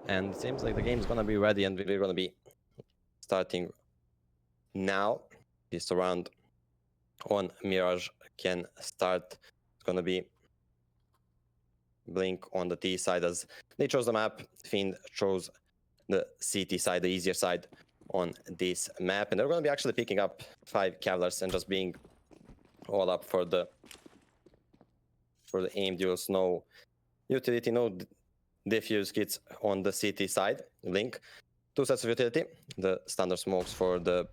And it seems like the game's gonna be ready and we're gonna be starting now. This round on Mirage can start. It's gonna be Blink on the T side as they chose the map. Fiend chose the CT side, the easier side on this map. And they're gonna be actually picking up 5 Cavaliers and just being all up for the aim duels. No utility, no diffuse kits on the CT side. Blink. 2 sets of utility. The standard smokes for the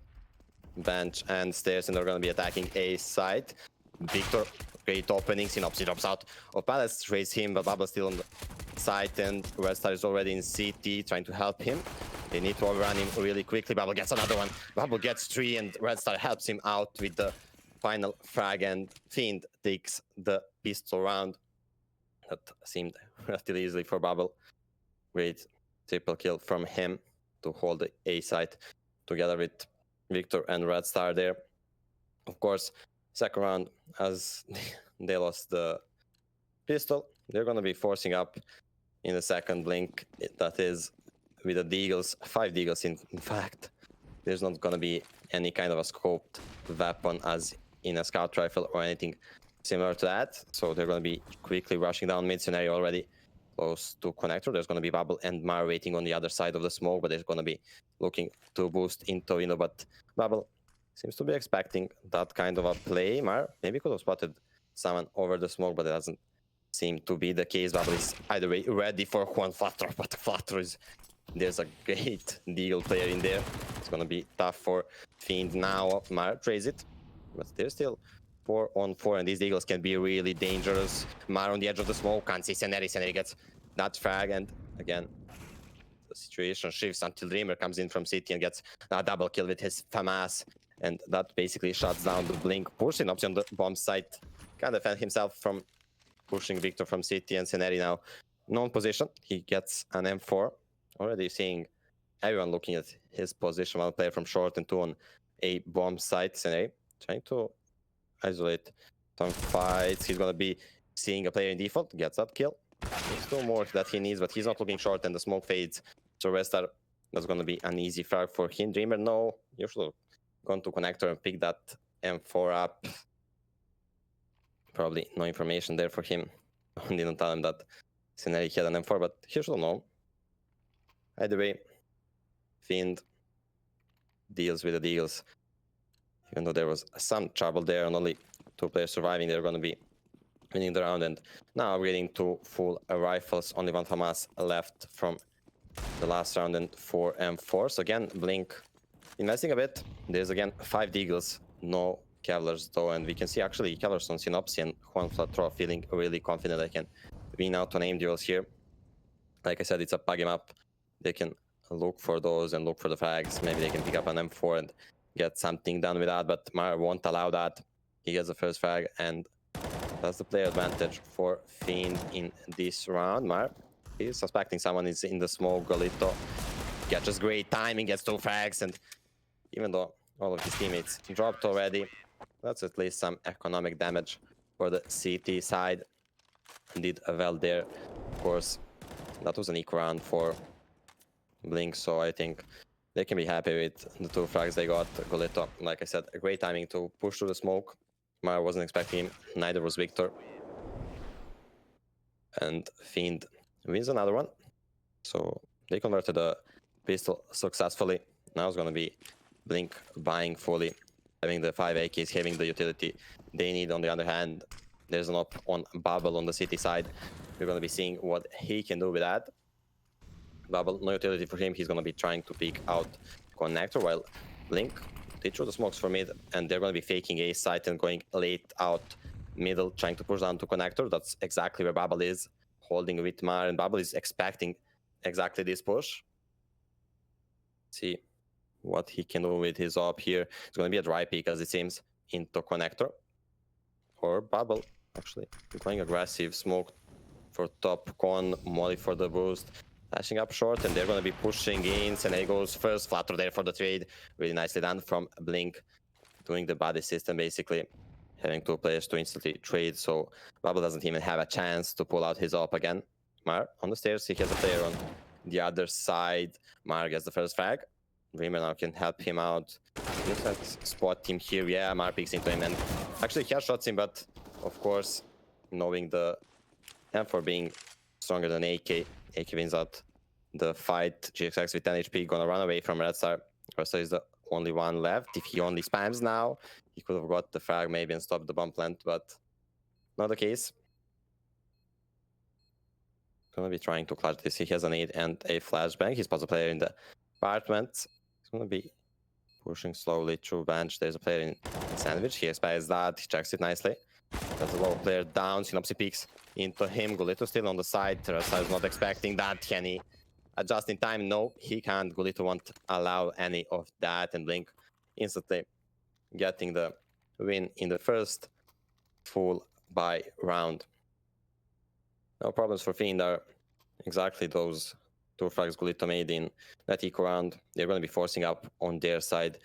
bench and stairs, and they're going to be attacking A side. Victor, great opening. Synopsis drops out of Palace, trades him, but Bubble still on the side, and Red Star is already in CT trying to help him. They need to overrun him really quickly. Bubble gets another one. Bubble gets 3, and Red Star helps him out with the final frag, and Fiend takes the pistol round. That seemed relatively easily for Bubble. Great triple kill from him to hold the A side together with Victor and Red Star there. Of course, second round, as they lost the pistol, they're going to be forcing up in the second Blink. That is with the Deagles, 5 Deagles in fact. There's not going to be any kind of a scoped weapon as in a scout rifle or anything similar to that. So they're going to be quickly rushing down mid scenario already close to connector. There's going to be Bubble and Mar waiting on the other side of the smoke, but they're going to be looking to boost into window. But Bubble seems to be expecting that kind of a play. Mar maybe could have spotted someone over the smoke, but it doesn't seem to be the case. Bubble is either way ready for one flutter, but the flutter is... There's a great Deagle player in there. It's going to be tough for Fiend now. Mar trades it, but they're still 4-on-4, and these Deagles can be really dangerous. Mar on the edge of the smoke, can't see Seneri. Seneri gets that frag, and again, the situation shifts until Dreamer comes in from City and gets a double kill with his FAMAS, and that basically shuts down the Blink. Pushing up on the bomb site, can defend himself from pushing Victor from City, and Seneri now non position. He gets an M4. Already seeing everyone looking at his position. One player from short and 2 on a bomb site. Seneri trying to isolate some fights. He's going to be seeing a player in default. Gets that kill. There's 2 more that he needs, but he's not looking short, and the smoke fades. So Restar, that's going to be an easy frag for him. Dreamer, no. You should have gone to connector and pick that M4 up. Probably no information there for him. Didn't tell him that Seneri had an M4, but he should know. Either way, Fiend deals with the Deagles. Even though there was some trouble there and only 2 players surviving, they're going to be winning the round. And now we're getting 2 full rifles. Only 1 FAMAS left from the last round and 4 M4s. So again, Blink investing a bit. There's again 5 Deagles, no Cavaliers though. And we can see actually Cavaliers on Synopsy and Juan Flatro feeling really confident they can win out on aim duels here. Like I said, it's a puggy map. They can look for those and look for the frags. Maybe they can pick up an M4 and get something done with that, but Mar won't allow that. He gets the first frag, and that's the player advantage for Fiend in this round. Mar, he's suspecting someone is in the smoke. Golito catches great timing, gets 2 frags, and even though all of his teammates dropped already, that's at least some economic damage for the CT side. Did well there. Of course, that was an equal round for Blink, so I think they can be happy with the 2 frags they got. Golito, like I said, a great timing to push through the smoke. Mara wasn't expecting him, neither was Victor. And Fiend wins another one. So they converted a pistol successfully. Now it's going to be Blink buying fully, having the 5 AKs, having the utility they need. On the other hand, there's an op on Bubble on the city side. We're going to be seeing what he can do with that. Bubble, no utility for him. He's going to be trying to pick out connector, while Blink, they threw the smokes for mid, and they're going to be faking A site and going late out middle, trying to push down to connector. That's exactly where Bubble is, holding with Mar, and Bubble is expecting exactly this push. See what he can do with his op here. It's going to be a dry peek, as it seems, into connector. Or Bubble, actually, going aggressive, smoke for top con, molly for the boost. Flashing up short, and they're going to be pushing in. Senei goes first, flutter there for the trade. Really nicely done from Blink, doing the body system basically, having 2 players to instantly trade, so Bubble doesn't even have a chance to pull out his op again. Mar on the stairs, he has a player on the other side. Mar gets the first frag. Dreamer now can help him out. Looks like spot him here. Yeah, Mar peeks into him and actually headshots him, but of course, knowing the M4 being stronger than AK, AK wins out the fight. GXX with 10 HP gonna run away from Red Star. Red Star is the only one left. If he only spams now, he could have got the frag maybe and stopped the bomb plant, but not the case. Gonna be trying to clutch this. He has an 8 and a flashbang. He spots a player in the apartment. He's gonna be pushing slowly through bench. There's a player in sandwich. He expects that. He checks it nicely. There's a low player down. Synopsy peeks into him. Gulito still on the side. Teresa is not expecting that. Can he adjust in time? No, he can't. Gulito won't allow any of that. And Blink instantly getting the win in the first full buy round. No problems for Fiend are exactly those 2 frags Gulito made in that eco round. They're going to be forcing up on their side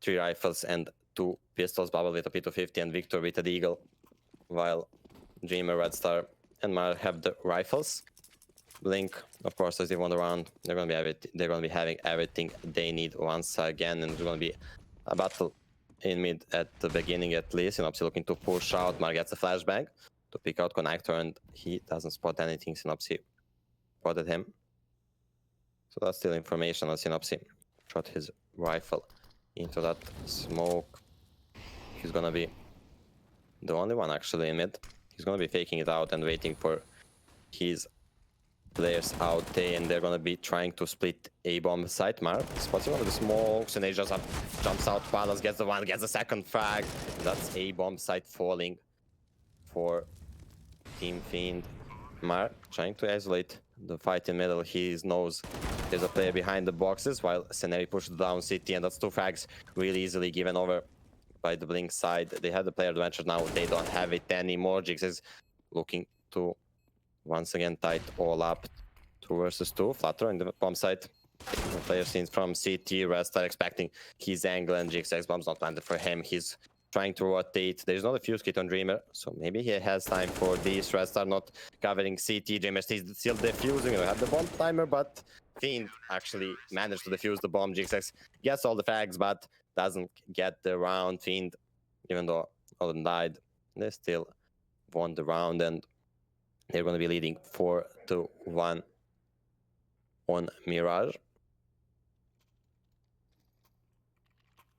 3 rifles and 2 pistols. Bubble with a P250 and Victor with a Deagle, while Dreamer, Red Star, and Mar have the rifles. Blink, of course, as they won the round, they're going to be having everything they need once again, and there's going to be a battle in mid at the beginning at least. Synopsy looking to push out. Mar gets a flashbang to pick out connector, and he doesn't spot anything. Synopsy spotted him. So that's still information on Synopsy. Shot his rifle into that smoke. He's gonna be the only one actually in mid. He's gonna be faking it out and waiting for his players out there, and they're gonna be trying to split A bomb site. Mar spots one of the smokes, and they just jumps out. Palace gets the one, gets the second frag. That's A bomb site falling for Team Fiend. Mar trying to isolate the fight in middle. He knows there's a player behind the boxes, while Sceneri pushed down City, and that's 2 frags really easily given over by the Blink side. They had the player advantage, now they don't have it anymore. Jigs is looking to once again tight all up. 2 versus 2. Flutter in the bomb site. The player seen from CT. Red Star expecting his angle, and GXX bomb's not planted for him. He's trying to rotate. There's not a fuse kit on Dreamer, so maybe he has time for this. Red Star not covering CT. Dreamer still defusing. We have the bomb timer, but Fiend actually managed to defuse the bomb. GXX gets all the frags, but doesn't get the round. Fiend, even though Odin died, they still won the round, and they're going to be leading 4-1 on Mirage.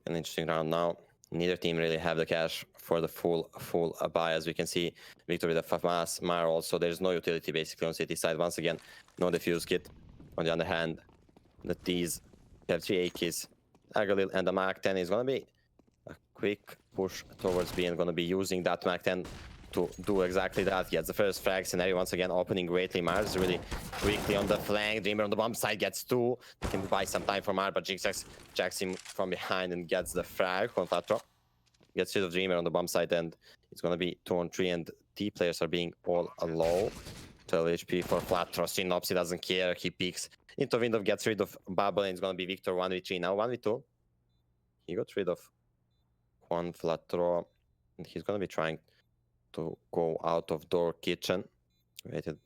An interesting round now. Neither team really have the cash for the full buy. As we can see, Victor with the FAMAS, Mar also. There's no utility basically on City side. Once again, no defuse kit. On the other hand, the T's have 3 AKs. Agalil and the Mach 10 is going to be a quick push towards B, and going to be using that Mach 10 to do exactly that. Gets the first frag. Scenario once again opening greatly. Mars really quickly on the flank. Dreamer on the bomb side gets 2. They can buy some time for Mar, but GXX jacks him from behind and gets the frag. Conflatro gets rid of Dreamer on the bomb side, and it's going to be 2-on-3, and T players are being all low. 12 HP for Flatro. Synopsy doesn't care. He peeks into window, gets rid of Bubble, and it's going to be Victor 1v3 now. 1v2. He got rid of Juan Flatro, and he's going to be trying to go out of door kitchen. Waited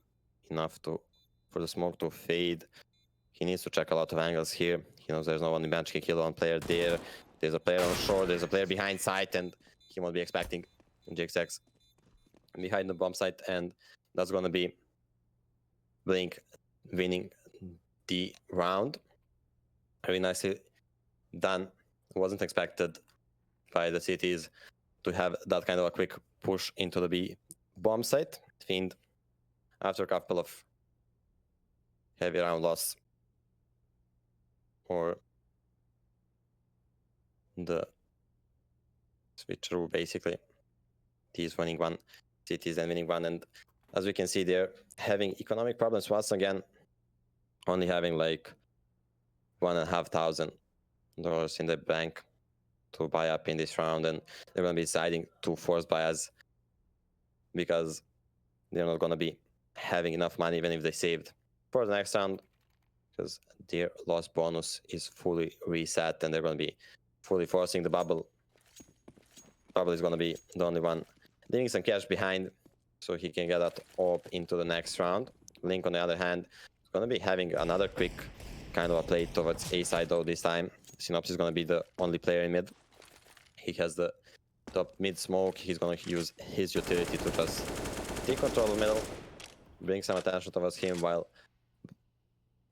enough for the smoke to fade. He needs to check a lot of angles here. He knows there's no one in bench. He killed one player there. There's a player on shore. There's a player behind site, and he won't be expecting GXX behind the bomb site, and that's going to be Blink winning the round. Very nicely done. Wasn't expected by the cities to have that kind of a quick push into the B bomb site. Fiend, after a couple of heavy round loss, or the switcheroo basically. T is winning one, CT is then winning one, and as we can see, they're having economic problems once again, only having like $1,500 in the bank to buy up in this round, and they're going to be deciding to force buyers because they're not going to be having enough money even if they saved for the next round, because their loss bonus is fully reset, and they're going to be fully forcing the bubble. Bubble is going to be the only one leaving some cash behind so he can get that up into the next round. Link, on the other hand, Gonna be having another quick kind of a play towards A side though this time. Synopsis is gonna be the only player in mid. He has the top mid smoke. He's gonna use his utility to just take control of middle, bring some attention towards him while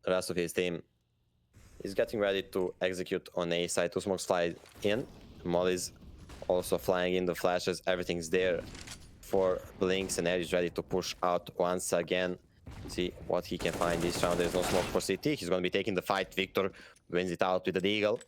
the rest of his team is getting ready to execute on A side. Two smokes fly in. Molly's also flying in, the flashes, everything's there for Blinks, and Eddie's ready to push out once again. See what he can find this round. There's no smoke for CT. He's going to be taking the fight. Victor wins it out with the Deagle.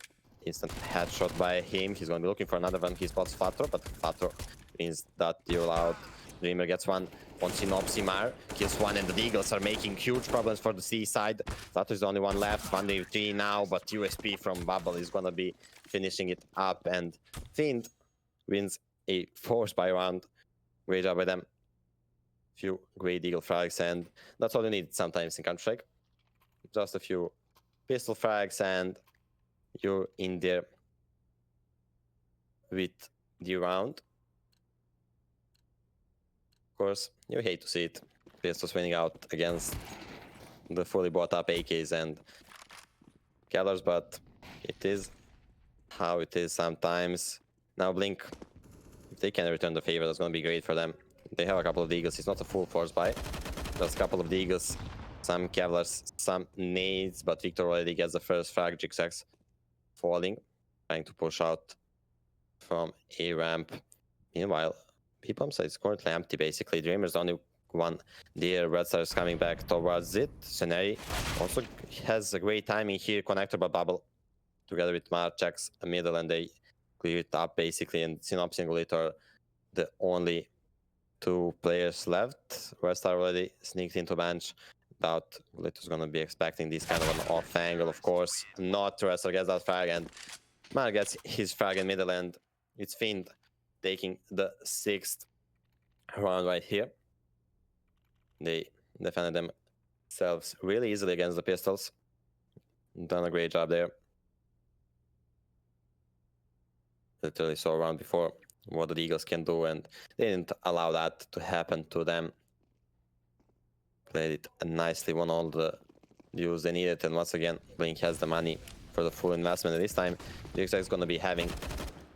Instant headshot by him. He's going to be looking for another one. He spots Flatro, but Flatro wins that duel out. Dreamer gets one on Synopsis. Mar kills one, and the Deagles are making huge problems for the C side. Flatro is the only one left. 1v3 now, but USP from Bubble is going to be finishing it up, and Fiend wins a 4-spy round. Great job by them. Few great Eagle frags, and that's all you need sometimes in Counter-Strike. Just a few pistol frags, and you're in there with the round. Of course, you hate to see it. Pistols winning out against the fully bought up AKs and Killers, but it is how it is sometimes. Now Blink, if they can return the favor, that's going to be great for them. They have a couple of Deagles. It's not a full force buy. Just a couple of Deagles, some Kevlars, some nades, but Victor already gets the first frag. Jigsaws falling, trying to push out from a ramp. Meanwhile, B-bomb side is currently empty basically. Dreamer's the only one there. Red Star is coming back towards it. Scenario also has a great timing here. Connector but Bubble together with Mar checks a middle, and they clear it up basically. And Synopsis and Gullit are the only two players left. Red Star already sneaked into bench. Doubt Gullit is going to be expecting this kind of an off angle, of course. Not. Red Star gets that frag, and Mar gets his frag in middle, and it's Fiend taking the 6th round right here. They defended themselves really easily against the pistols. Done a great job there. Literally saw around before what the Eagles can do, and they didn't allow that to happen to them. Played it nicely, won all the duels they needed, and once again, Blink has the money for the full investment. And this time, Jigsaw is going to be having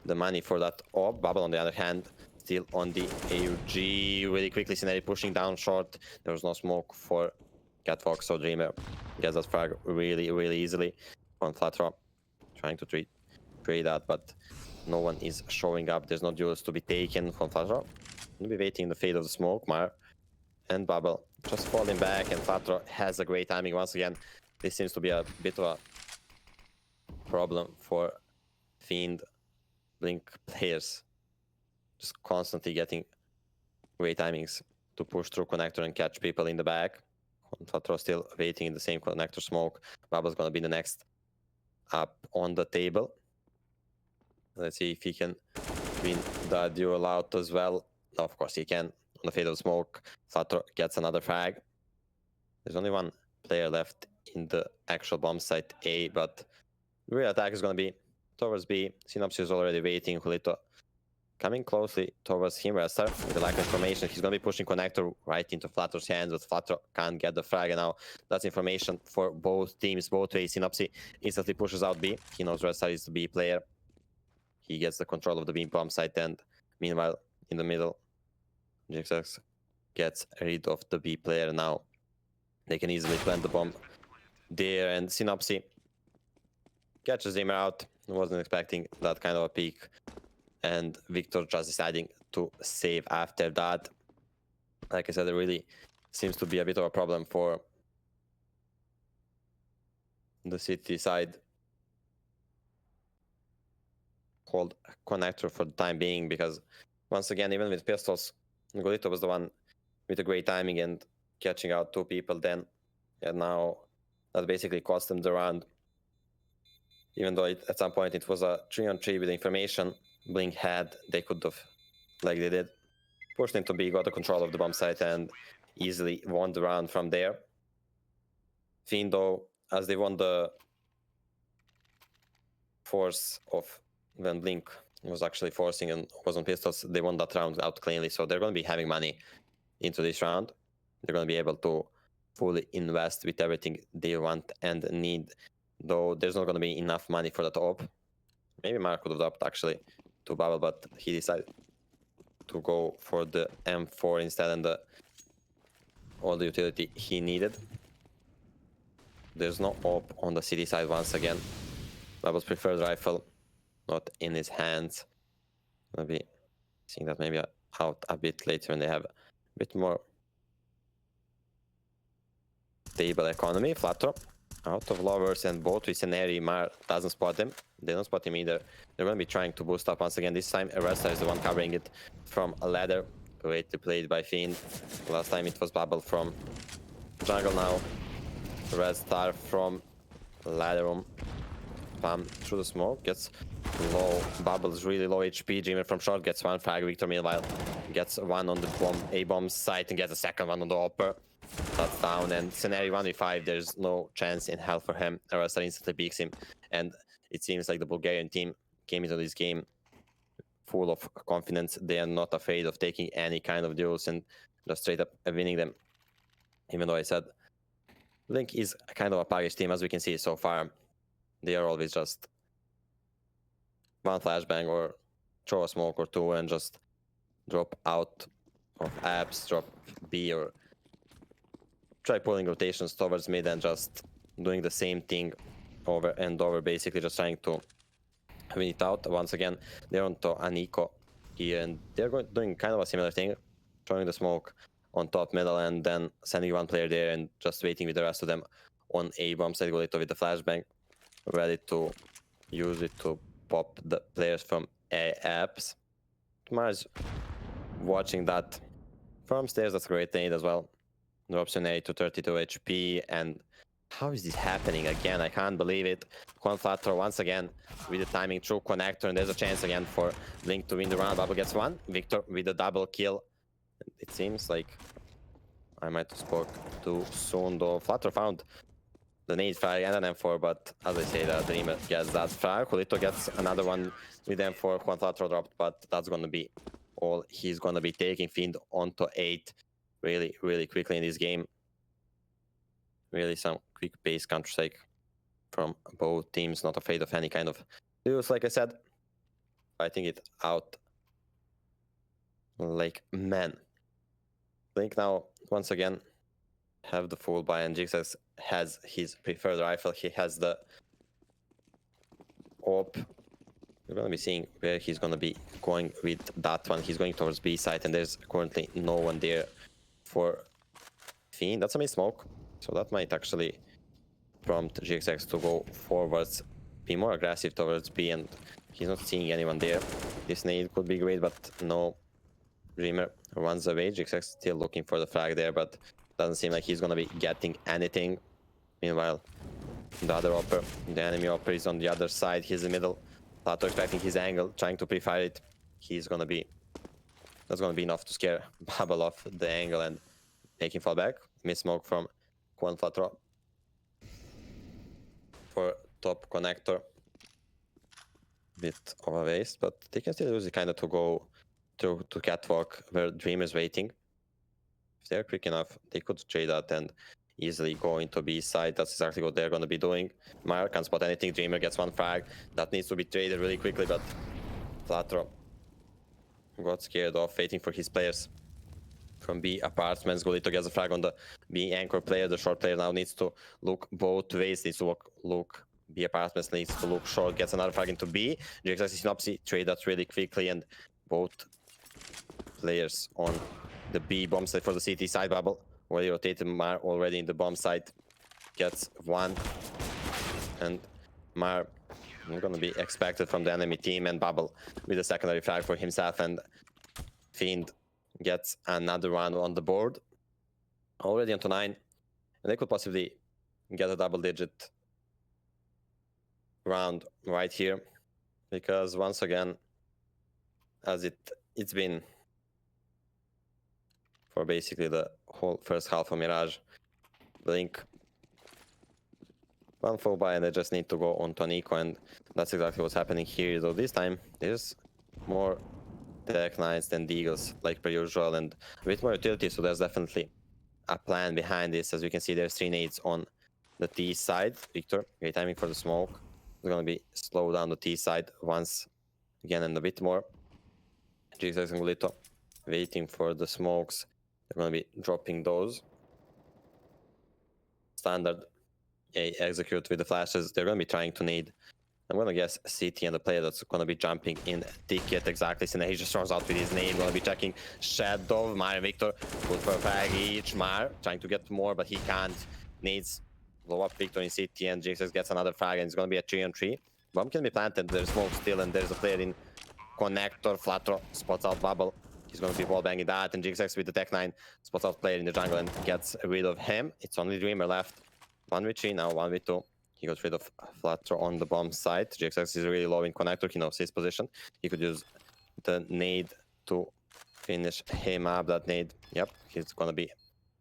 the money for that orb. Bubble, on the other hand, still on the AUG. Really quickly, Scenario pushing down short. There was no smoke for Catfox, so Dreamer gets that frag really, really easily on Flatro. Trying to trade that, but no one is showing up. There's no duels to be taken from Flatro. We'll be waiting the fade of the smoke. Mar and Bubble just falling back, and Flatro has a great timing once again. This seems to be a bit of a problem for Fiend. Blink players just constantly getting great timings to push through connector and catch people in the back. Flatro still waiting in the same connector smoke. Bubble's gonna be the next up on the table. Let's see if he can win the duel out as well. Of course he can. On the fade of smoke, Flatro gets another frag. There's only one player left in the actual bomb site A, but the real attack is gonna be towards B. Synopsis is already waiting. Julito coming closely towards him. Red Star with the lack of information. He's going to be pushing connector right into Flatro's hands, but Flatro can't get the frag. And now that's information for both teams, both ways. Synopsis instantly pushes out B. He knows Red Star is the B player. He gets the control of the B bomb site, and meanwhile, in the middle, Jigsaw gets rid of the B player now. They can easily plant the bomb there, and Synopsis catches him out. Wasn't expecting that kind of a peak, and Victor just deciding to save after that. Like I said, it really seems to be a bit of a problem for the city side. Called connector for the time being, because once again, even with pistols, Golito was the one with a great timing and catching out two people then, and now that basically cost them the round. Even though at some point it was a 3-on-3 with the information Blink had, they could have, like they did, pushed into B, got the control of the bomb site, and easily won the round from there. Fiend, though, as they won the force of when Blink was actually forcing and was on pistols, they won that round out cleanly, so they're going to be having money into this round. They're going to be able to fully invest with everything they want and need. Though there's not going to be enough money for that op. Maybe Mark could have dropped actually to bubble, but he decided to go for the M4 instead and all the utility he needed. There's no op on the city side once again. Bubble's preferred rifle not in his hands. Gonna be seeing that maybe out a bit later when they have a bit more stable economy. Flatter out of lovers and Bo3 Scenarii. Mar doesn't spot him. They don't spot him either. They're going to be trying to boost up once again. This time Arresta is the one covering it from a ladder. Greatly played by Fiend. Last time it was Bubble from jungle. Now Red Star from ladder room. Spam through the smoke. Gets low. Bubble's really low HP. Dreamer from short gets one frag. Victor meanwhile gets one on the bomb, A-bomb site and gets a second one on the upper. That's down, and Scenarii 1v5, there's no chance in hell for him. Arresta instantly beats him, and it seems like the Bulgarian team came into this game full of confidence. They are not afraid of taking any kind of duels and just straight up winning them. Even though I said Link is kind of a puggish team, as we can see so far. They are always just one flashbang or throw a smoke or two and just drop out of apps, drop B, or try pulling rotations towards mid and just doing the same thing over and over, basically just trying to win it out. Once again, they're on to Aniko here, and they're doing kind of a similar thing, throwing the smoke on top middle and then sending one player there and just waiting with the rest of them on A-bomb side. Golito with the flashbang, ready to use it to pop the players from A apps. Mars watching that from stairs, that's a great nade as well. Drops an 8 to 32 HP, and how is this happening again? I can't believe it. Quan Flatter once again with the timing through connector, and there's a chance again for Link to win the round. Bubble gets one. Victor with the double kill. It seems like I might have spoke too soon, though. Flatter found the nade frag and an M4, but as I say, the Dreamer gets that frag. Golito gets another one with M4. Quan Flatter dropped, but that's gonna be all he's gonna be taking. Fiend onto 8. Really quickly in this game. Really some quick pace counter-strike from both teams, not afraid of any kind of duels, like I said. Fighting it out like men. Link now, once again, have the full buy, and Jigsaw has his preferred rifle. He has the AWP. We're going to be seeing where he's going to be going with that one. He's going towards B side, and there's currently no one there for Fiend. That's a missed smoke, so that might actually prompt GXX to go forwards, be more aggressive towards B, and he's not seeing anyone there. This nade could be great, but no. Dreamer runs away. GXX still looking for the frag there, but doesn't seem like he's gonna be getting anything. Meanwhile, the other upper, the enemy upper is on the other side. He's in the middle. Plato expecting his angle, trying to pre-fire it. That's gonna be enough to scare Bubble off the angle and make him fall back. Miss smoke from Quan Flatro for top connector. Bit of a waste, but they can still use it kind of to go to catwalk where Dream is waiting. If they're quick enough, they could trade that and easily go into B side. That's exactly what they're going to be doing. Meyer can't spot anything. Dreamer gets one frag. That needs to be traded really quickly, but Flatro got scared off, waiting for his players from B apartments. Golito gets a frag on the B anchor player. The short player now needs to look both ways. Needs to look B apartments, needs to look short, gets another frag into B. GXX Synopsy trade that really quickly, and both players on the B bomb side for the CT side. Bubble already rotated. Mar already in the bomb side gets one, and Mar gonna be expected from the enemy team, and Bubble with a secondary frag for himself, and Fiend gets another one on the board. Already onto 9, and they could possibly get a double-digit round right here, because once again, as it's been for basically the whole first half of Mirage, Blink one full buy and they just need to go on Nico, and that's exactly what's happening here. Though this time there's more Tech Knights than the Eagles like per usual, and a bit more utility, so there's definitely a plan behind this. As you can see, there's 3 nades on the T side. Victor, great timing for the smoke. It's gonna be slow down the T side once again and a bit more. GXX and Glito waiting for the smokes. They're gonna be dropping those. Standard A execute with the flashes. They're gonna be trying to nade. I'm gonna guess CT and the player that's gonna be jumping in ticket exactly. So he just runs out with his name. Gonna be checking Shadow. Mar and Victor good for a frag each. Mar trying to get more, but he can't. Needs blow up Victor in CT, and GXX gets another frag, and it's gonna be a 3-on-3. Bomb can be planted. There's smoke still, and there's a player in connector. Flatro spots out Bubble. He's gonna be wall banging that, and GXX with the Tech 9 spots out player in the jungle and gets rid of him. It's only Dreamer left. 1v3 now, 1v2. He got rid of Flatro on the bomb side. GXX is really low in connector. He knows his position. He could use the nade to finish him up. That nade, yep, he's gonna be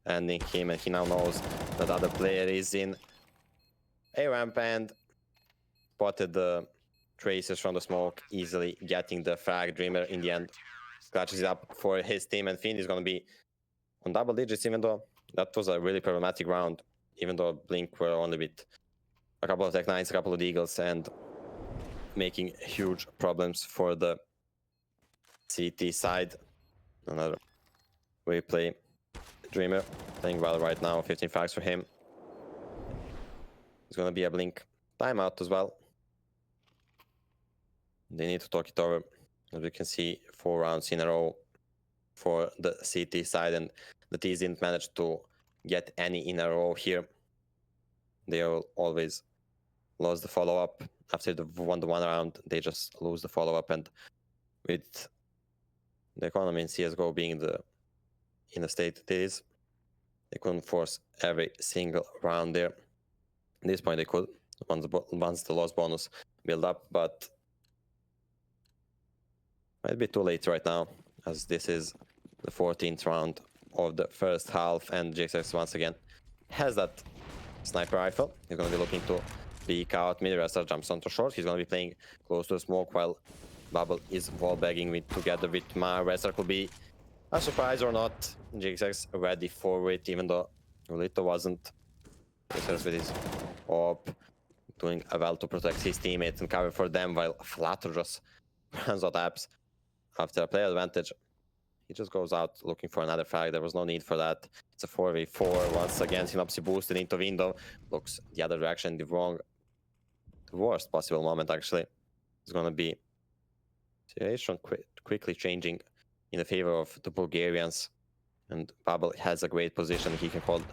ending him, and he now knows that the other player is in a ramp and spotted the traces from the smoke, easily getting the frag. Dreamer in the end clutches it up for his team, and Fiend is gonna be on double digits, even though that was a really problematic round, even though Blink were only with a couple of Tech 9s, a couple of Eagles, and making huge problems for the CT side. Another replay. Dreamer playing well right now, 15 frags for him. It's gonna be a Blink timeout as well. They need to talk it over. As we can see, 4 rounds in a row for the CT side, and the T's didn't manage to get any in a row here. They always lost the follow-up. After they won the 1 round, they just lose the follow-up, and with the economy in CSGO being in the state it is, they couldn't force every single round there. At this point they could, once the loss bonus build up, but might be too late right now, as this is the 14th round of the first half, and GXX once again has that sniper rifle. He's going to be looking to peek out mid. Resta jumps onto short. He's going to be playing close to the smoke while Bubble is wall bagging together with Mar. Resta could be a surprise or not. GXX ready for it, even though Ulito wasn't. GXX with his op doing well to protect his teammates and cover for them, while Flatter just runs out apps after a player advantage. He just goes out looking for another frag. There was no need for that. It's a 4v4 once again. Synopsy boosted into window. Looks the other direction, the worst possible moment actually. It's gonna be situation quickly changing in the favor of the Bulgarians. And Bubble has a great position. He can hold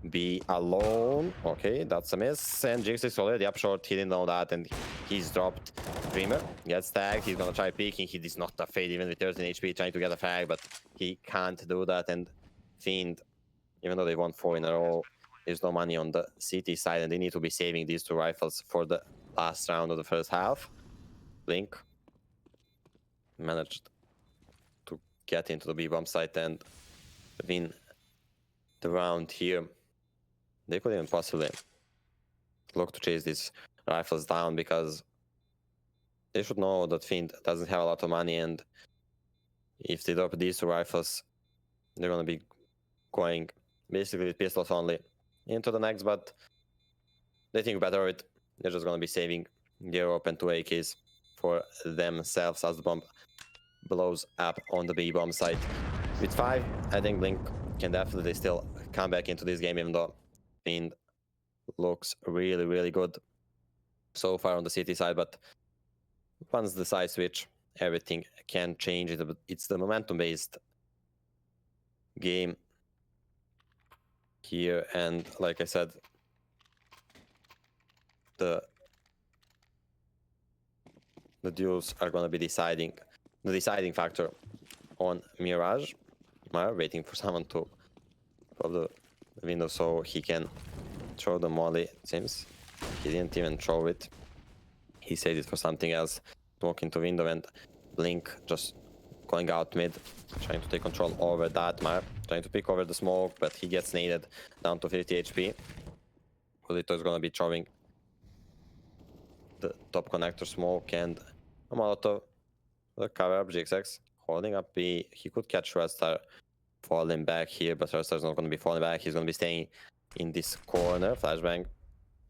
B alone. Okay, that's a miss. And Jinx is already up short. He didn't know that, and he's dropped. Dreamer gets tagged. He's gonna try peeking. He is not a fade, even with 13 HP, trying to get a frag, but he can't do that. And Fiend, even though they won 4 in a row, there's no money on the CT side, and they need to be saving these 2 rifles for the last round of the first half. Blink managed to get into the B-bomb site and win the round here. They could even possibly look to chase these rifles down, because they should know that Fiend doesn't have a lot of money, and if they drop these 2 rifles, they're going to be going basically with pistols only into the next, but they think better of it. They're just going to be saving their open 2 AKs for themselves as the bomb blows up on the B-bomb site. With 5, I think Blink can definitely still come back into this game, even though Fiend looks really, really good so far on the CT side. But once the side switch, everything can change. It's the momentum-based game here, and like I said, the duels are going to be the deciding factor on Mirage. Mar waiting for someone to pop the window so he can throw the molly. It seems he didn't even throw it. He saved it for something else. Walking to window, and Blink just going out mid, trying to take control over that. Mar trying to pick over the smoke, but he gets naded down to 50 HP. Ulito is going to be throwing the top connector smoke, and a Molotov. The cover up. GXX holding up B. He could catch Red Star falling back here, but Thurstar's not going to be falling back. He's going to be staying in this corner. Flashbang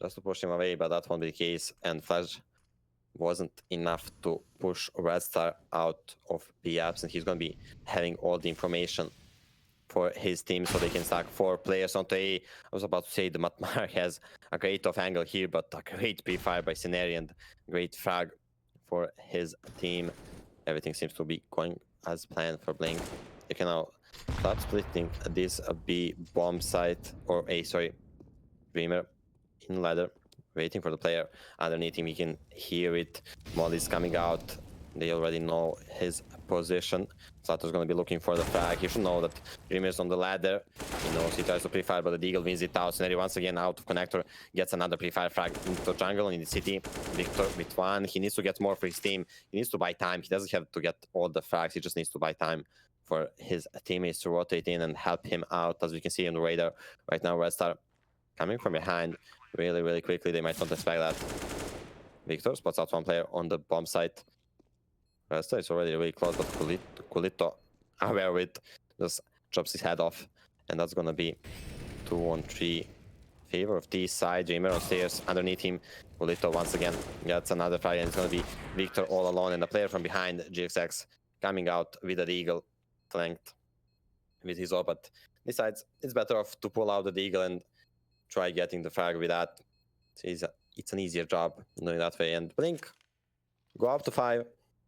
just to push him away, but that won't be the case. And Flash wasn't enough to push Red Star out of B absent. He's going to be having all the information for his team so they can stack 4 players onto A. I was about to say the Matmar has a great off angle here, but a great pre-fire by Scenarii and great frag for his team. Everything seems to be going as planned for Blink. They can now start splitting this B bomb site, or A, sorry, Dreamer in ladder, waiting for the player underneath him. He can hear it. Molly's coming out. They already know his position. Slaughter's going to be looking for the frag. He should know that Dreamer's on the ladder. He knows he tries to pre-fire, but the Deagle wins it out. Scenarii once again out of connector, gets another pre-fire frag into jungle in the city. Victor with 1. He needs to get more for his team. He needs to buy time. He doesn't have to get all the frags. He just needs to buy time for his teammates to rotate in and help him out. As we can see on the radar right now, Red Star coming from behind really, really quickly. They might not expect that. Victor spots out one player on the bomb site. Red Star is already really close, but Kulito, aware of it, just drops his head off. And that's gonna be 2-on-3 favor of T side. Dreamer on stairs underneath him. Kulito once again gets another fire, and it's gonna be Victor all alone. And the player from behind, GXX, coming out with the Eagle flanked with his AWP, but decides it's better off to pull out the Eagle and try getting the frag with that. It's an easier job doing that way. And Blink go up to 5.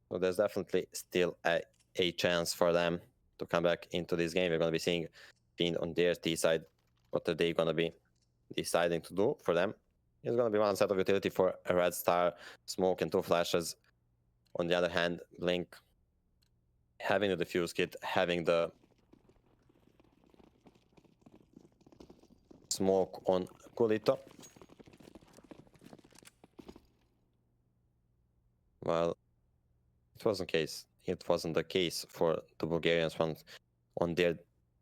So there's definitely still a chance for them to come back into this game. We're going to be seeing Fiend on their T side. What are they going to be deciding to do for them? It's going to be one set of utility for a Red Star, smoke and 2 flashes. On the other hand, Blink having the defuse kit, having the smoke on Kulito. Well, it wasn't the case for the Bulgarians on their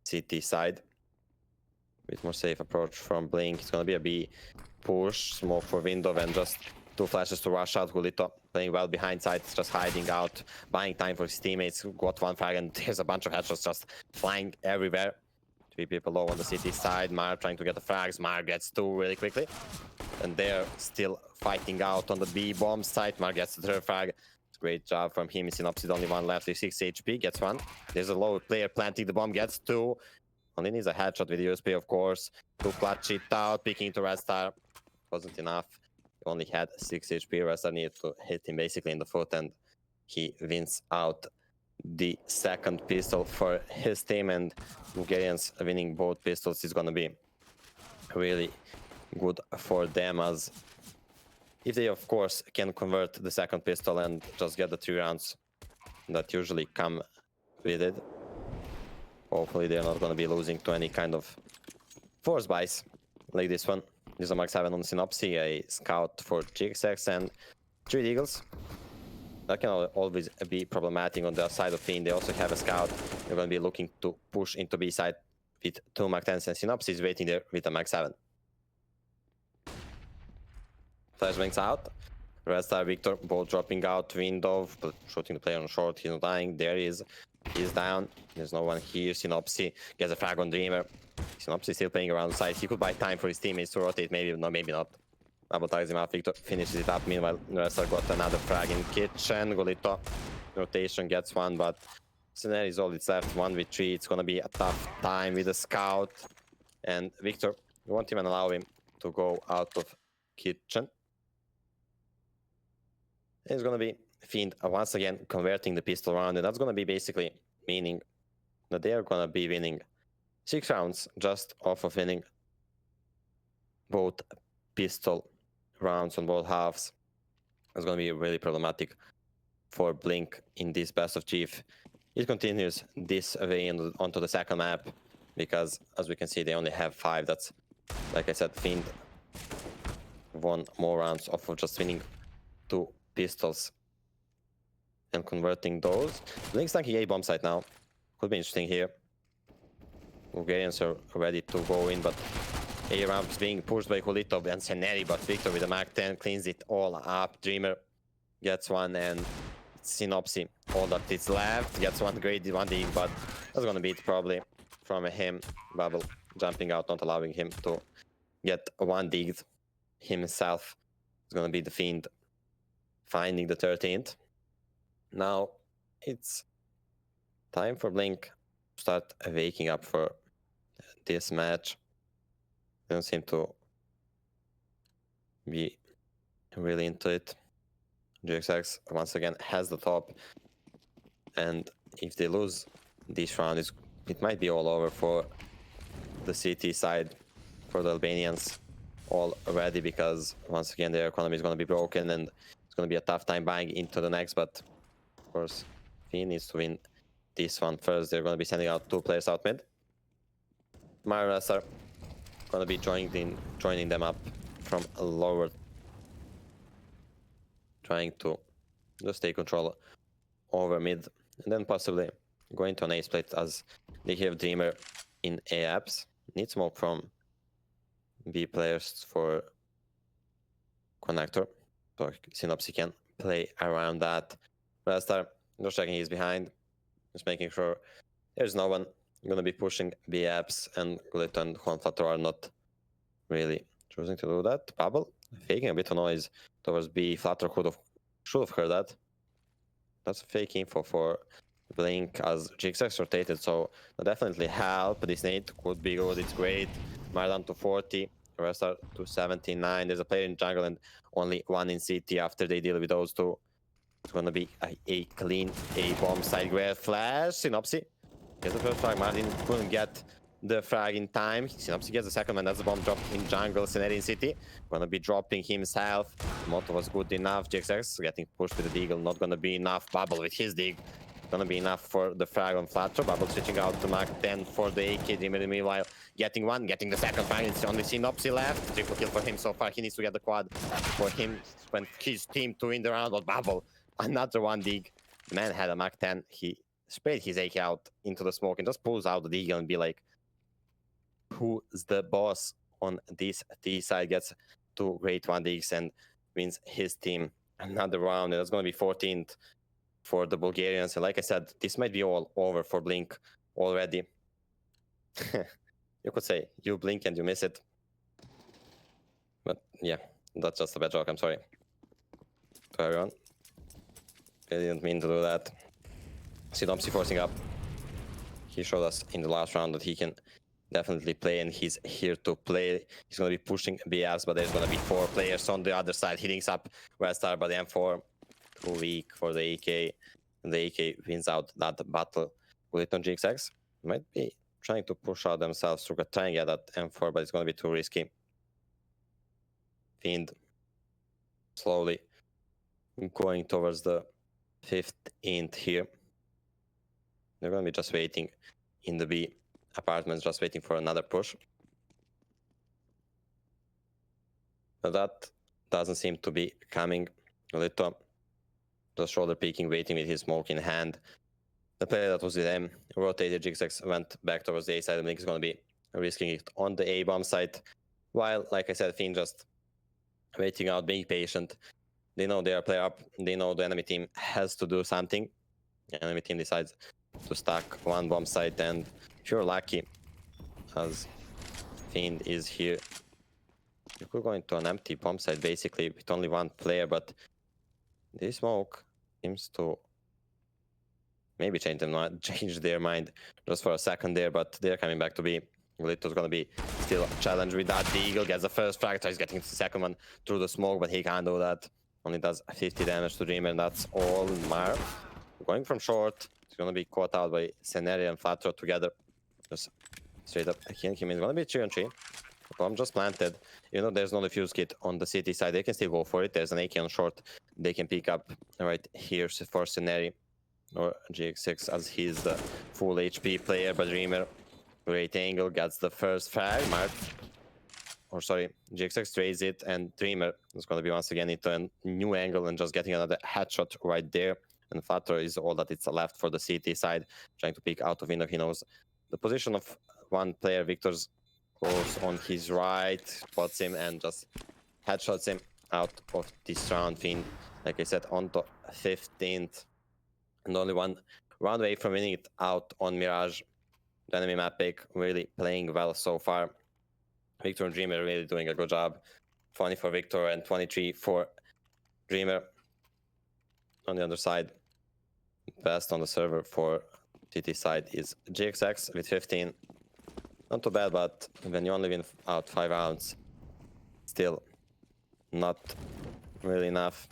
city side. A bit more safe approach from Blink. It's gonna be a B push, smoke for window, and just 2 flashes to rush out. Kulito playing well behind sides, just hiding out, buying time for his teammates. Got 1 frag, and there's a bunch of headshots just flying everywhere. 3 people low on the city side. Mar trying to get the frags. Mar gets 2 really quickly, and they're still fighting out on the B bomb side. Mar gets the 3rd frag. Great job from him. Synopsis only 1 left with 6 HP. Gets 1. There's a low player planting the bomb. Gets 2. Only needs a headshot with USP, of course. To clutch it out. Picking to Red Star. Wasn't enough. He only had 6 HP. Red Star needed to hit him basically in the foot, and he wins out the 2nd pistol for his team. And Bulgarians winning both pistols is going to be really good for them, as if they, of course, can convert the 2nd pistol and just get the 3 rounds that usually come with it. Hopefully they're not going to be losing to any kind of force buys like this one. There's a Max 7 on Synopsis, a Scout for GXX, and 3 Eagles. That can always be problematic on the side of Fiend. They also have a Scout. They're going to be looking to push into B side with 2 Max 10s, and Synopsis waiting there with a Max 7. Flashbangs out. Red Star, Victor, both dropping out window, but shooting the player on short. He's not dying. There he is. He's down. There's no one here. Synopsis gets a frag on Dreamer. Synopsis still playing around the side. He could buy time for his teammates to rotate. Maybe not. Sabotages him out. Victor finishes it up. Meanwhile, Red Star got another frag in kitchen. Golito rotation gets 1, but Scenarii is all it's left. 1v3. It's gonna be a tough time with the Scout. And Victor won't even allow him to go out of kitchen. It's going to be Fiend once again converting the pistol round, and that's going to be basically meaning that they are going to be winning 6 rounds just off of winning both pistol rounds on both halves. It's going to be really problematic for Blink in this best of Chief. It continues this way onto the 2nd map, because as we can see, they only have 5. That's, like I said, Fiend won more rounds off of just winning 2 pistols and converting those. Blink's tanking A bomb site now. Could be interesting here. Bulgarians are ready to go in, but A ramps being pushed by Kulito and Scenarii, but Victor with a Mac 10 cleans it all up. Dreamer gets 1, and Synopsis, all that is left, gets 1 great 1D, but that's gonna beat probably from him. Bubble jumping out, not allowing him to get one dig himself. It's gonna be the Fiend finding the 13th. Now it's time for Blink to start waking up for this match. They don't seem to be really into it. GXX once again has the top, and if they lose this round, it might be all over for the CT side, for the Albanians already, because once again their economy is going to be broken and it's going to be a tough time buying into the next. But of course, Fiend needs to win this one first. They're going to be sending out 2 players out mid. Myras are going to be joining them up from lower, trying to just take control over mid, and then possibly going to an A split as they have Dreamer in A apps. Need smoke from B players for connector, so Synopsy can play around that. Rastar just checking he's behind, just making sure there's no one going to be pushing B apps, and Glit and Juan Flator are not really choosing to do that. Bubble faking a bit of noise towards B. Flator should have heard that. That's fake info for Blink as GXX rotated, so that definitely help. This nade could be good, it's great. Mardan to 40, Restar to 79. There's a player in jungle and only one in CT after they deal with those two. It's gonna be a clean A-bomb side grab flash. Synopsy gets the first frag. Martin couldn't get the frag in time. Synopsy gets the second one. That's the bomb drop in jungle. Scenario in city. Gonna be dropping himself. Moto was good enough. GXX getting pushed with the deagle. Not gonna be enough. Bubble with his dig. Gonna be enough for the frag on Flatter. Bubble switching out to Mark 10 for the AK. Dreamer meanwhile getting one, getting the second frag. It's only Synopsy left. Triple kill for him so far. He needs to get the quad for him when his team to win the round. But Bubble, another one dig. The man had a Mark 10. He sprayed his AK out into the smoke and just pulls out the deagle and be like, who's the boss on this T side? Gets 2 great 1-digs and wins his team another round. And it's going to be 14th for the Bulgarians. And like I said, this might be all over for Blink already. You could say you blink and you miss it. But yeah, that's just a bad joke. I'm sorry to everyone. I didn't mean to do that. Synopsy forcing up. He showed us in the last round that he can definitely play, and he's here to play. He's going to be pushing BFs, but there's going to be 4 players on the other side hitting up Westar, but the M4 too weak for the AK, and the AK wins out that battle. Will it on GXX? Might be trying to push out themselves to try and get that M4, but it's going to be too risky. Fiend slowly going towards the 15th here. They're going to be just waiting in the B apartments, just waiting for another push. But that doesn't seem to be coming. Lito just shoulder peeking, waiting with his smoke in hand. The player that was with him rotated. GXX went back towards the A side. Blink is going to be risking it on the A bomb site. While, like I said, Fiend just waiting out, being patient. They know they are player up. They know the enemy team has to do something. The enemy team decides to stack one bomb site, and if you're lucky, as Fiend is here, you could go into an empty bomb site basically with only one player, but this smoke seems to maybe change their mind just for a second there, but they're coming back to B. Lito's gonna be still challenged with that. The Eagle gets the first frag, tries getting the second one through the smoke, but he can't do that. Only does 50 damage to Dreamer, and that's all. Mar going from short. He's gonna be caught out by Scenario and Flatro together. Just straight up killing him. It's gonna be 3-on-3. Bomb just planted. You know, there's no defuse kit on the city side. They can still go for it. There's an AK on short. They can pick up right here for Scenario or GX6 as he's the full HP player. But Dreamer, great angle, gets the first frag. Mark, or sorry, GX6 trades it, and Dreamer is gonna be once again into a new angle and just getting another headshot right there. And Flatter is all that it's left for the CT side, trying to pick out of window. He knows the position of one player. Victor's close on his right, spots him and just headshots him out of this round. Fiend, like I said, on to 15th, and only one round away from winning it out on Mirage. The enemy map pick really playing well so far. Victor and Dreamer really doing a good job. 20 for Victor and 23 for Dreamer. On the other side, best on the server for TT side is GXX with 15. Not too bad, but when you only win out 5 rounds, still not really enough.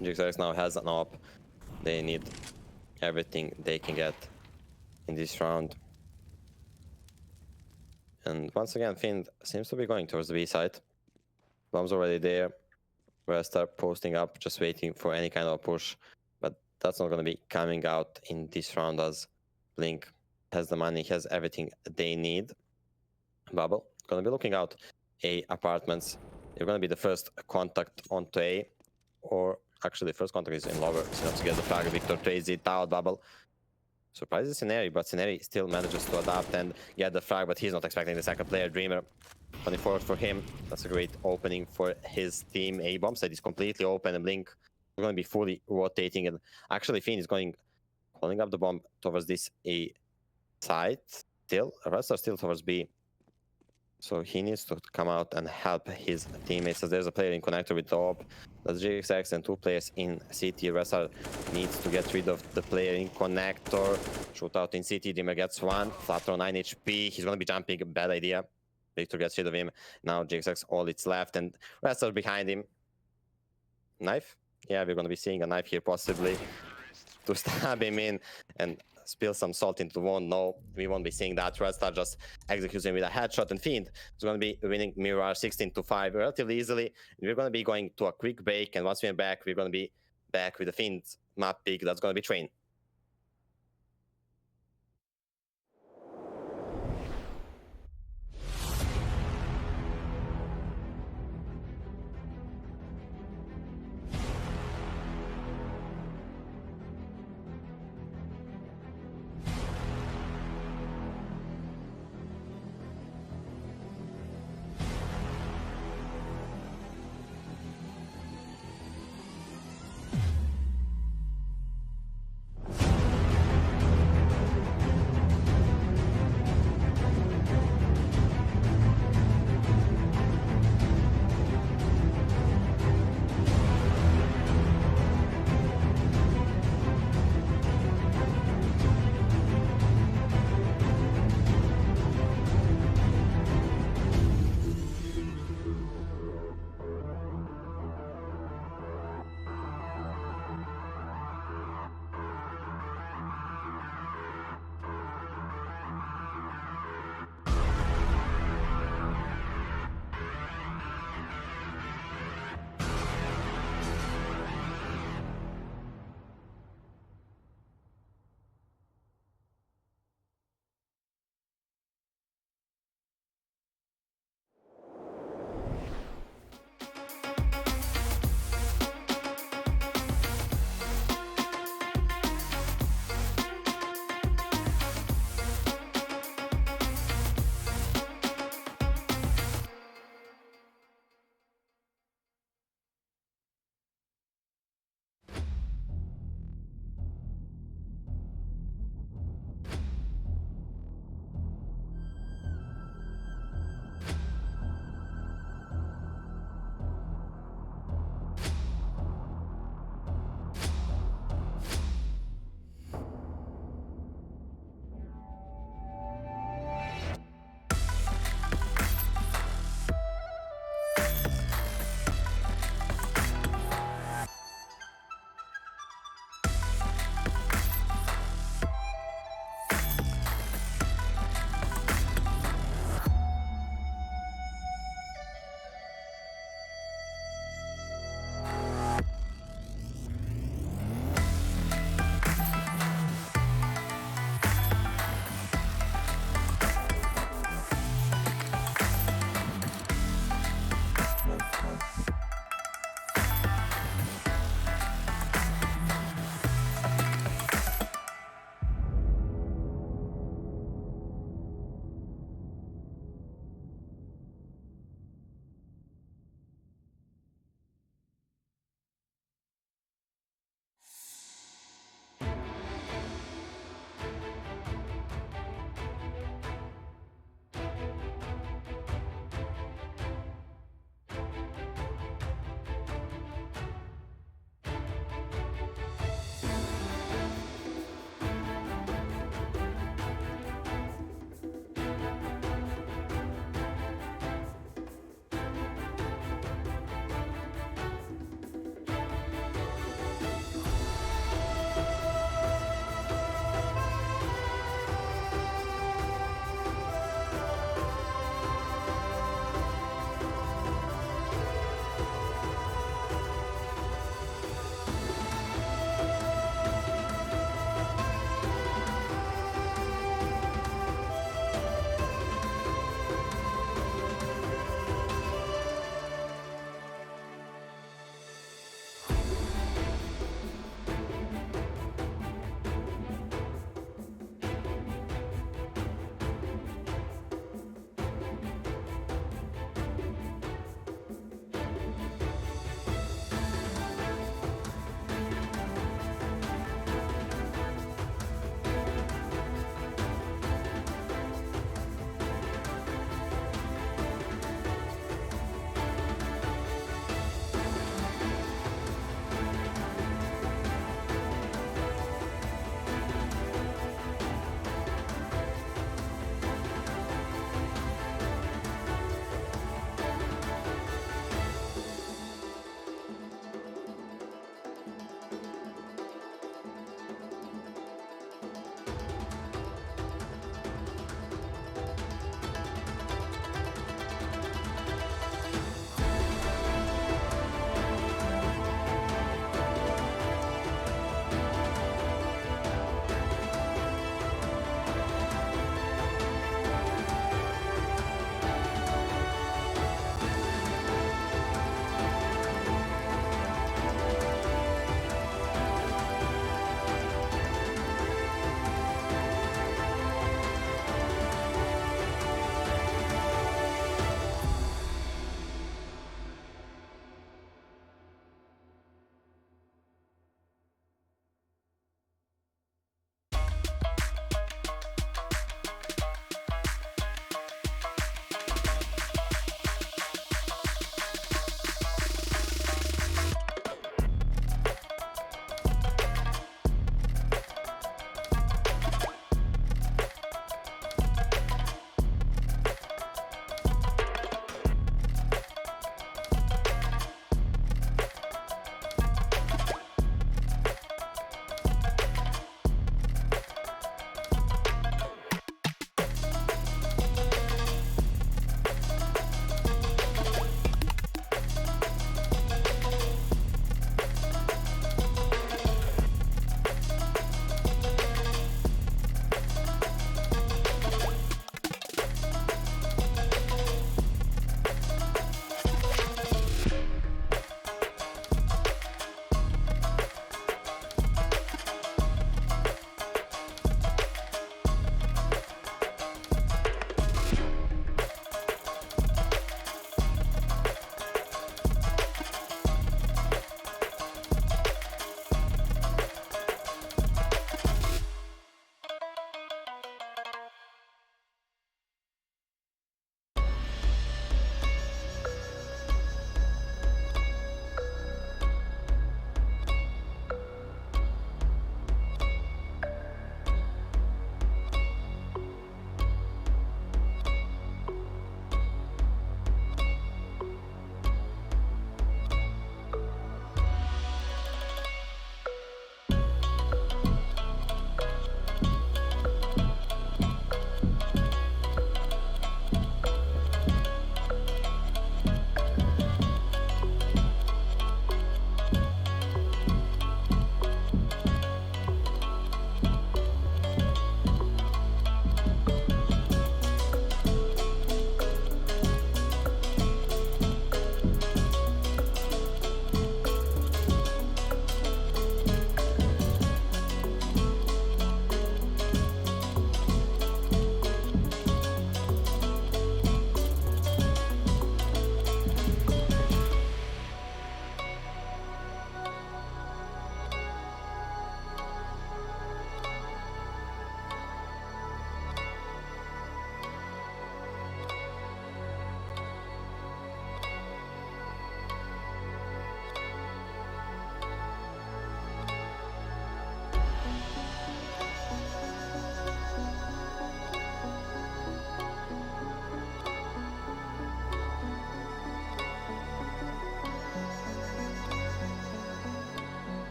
GXX now has an op. They need everything they can get in this round. And once again, Fiend seems to be going towards the B side. Bomb's already there. We'll start posting up, just waiting for any kind of push. But that's not going to be coming out in this round, as Blink has the money, has everything they need. Bubble going to be looking out A apartments. They're going to be the first contact onto A. Or actually, the first contact is in lower. So let's get the flag. Victor trades it out. Bubble surprises Sceneri, but Sceneri still manages to adapt and get the frag, but he's not expecting the second player. Dreamer 24 for him. That's a great opening for his team. A bomb site is completely open, and Blink is going to be fully rotating. And actually, Fiend is calling up the bomb towards this A side. Still, rest are still towards B. So he needs to come out and help his teammates. As there's a player in connector with the op. That's GXX and 2 players in CT. Resar needs to get rid of the player in connector. Shootout in CT. Dreamer gets one. Flutter on 9 HP. He's going to be jumping. Bad idea. Victor gets rid of him. Now GXX all it's left, and Resar behind him. Knife? Yeah, we're going to be seeing a knife here possibly to stab him in and spill some salt into the wound. No, we won't be seeing that. Red Star just executes him with a headshot, and Fiend is going to be winning Mirror 16-5 relatively easily. We're going to be going to a quick break, and once we're back, we're going to be back with the Fiend map pick that's going to be Train.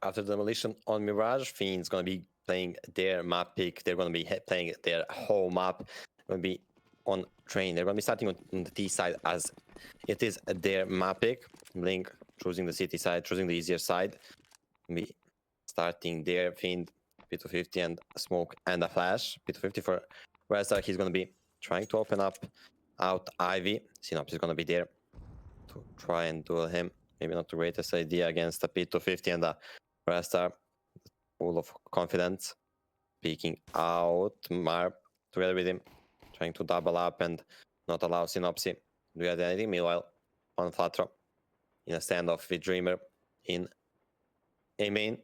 After demolition on Mirage, Fiend's gonna be playing their map pick. They're gonna be playing their whole map. Gonna be on train. They're gonna be starting on the T side as it is their map pick. Blink choosing the city side, choosing the easier side. Be starting their Fiend, P250 and a smoke and a flash. P250 for Westar. He's gonna be trying to open up out Ivy. Synops is gonna be there to try and duel him. Maybe not the greatest idea against a P250 and a Westar. Full of confidence. Peeking out Marp together with him. Trying to double up and not allow Synopsy to do anything. Meanwhile, on Flatro in a standoff with Dreamer in A main.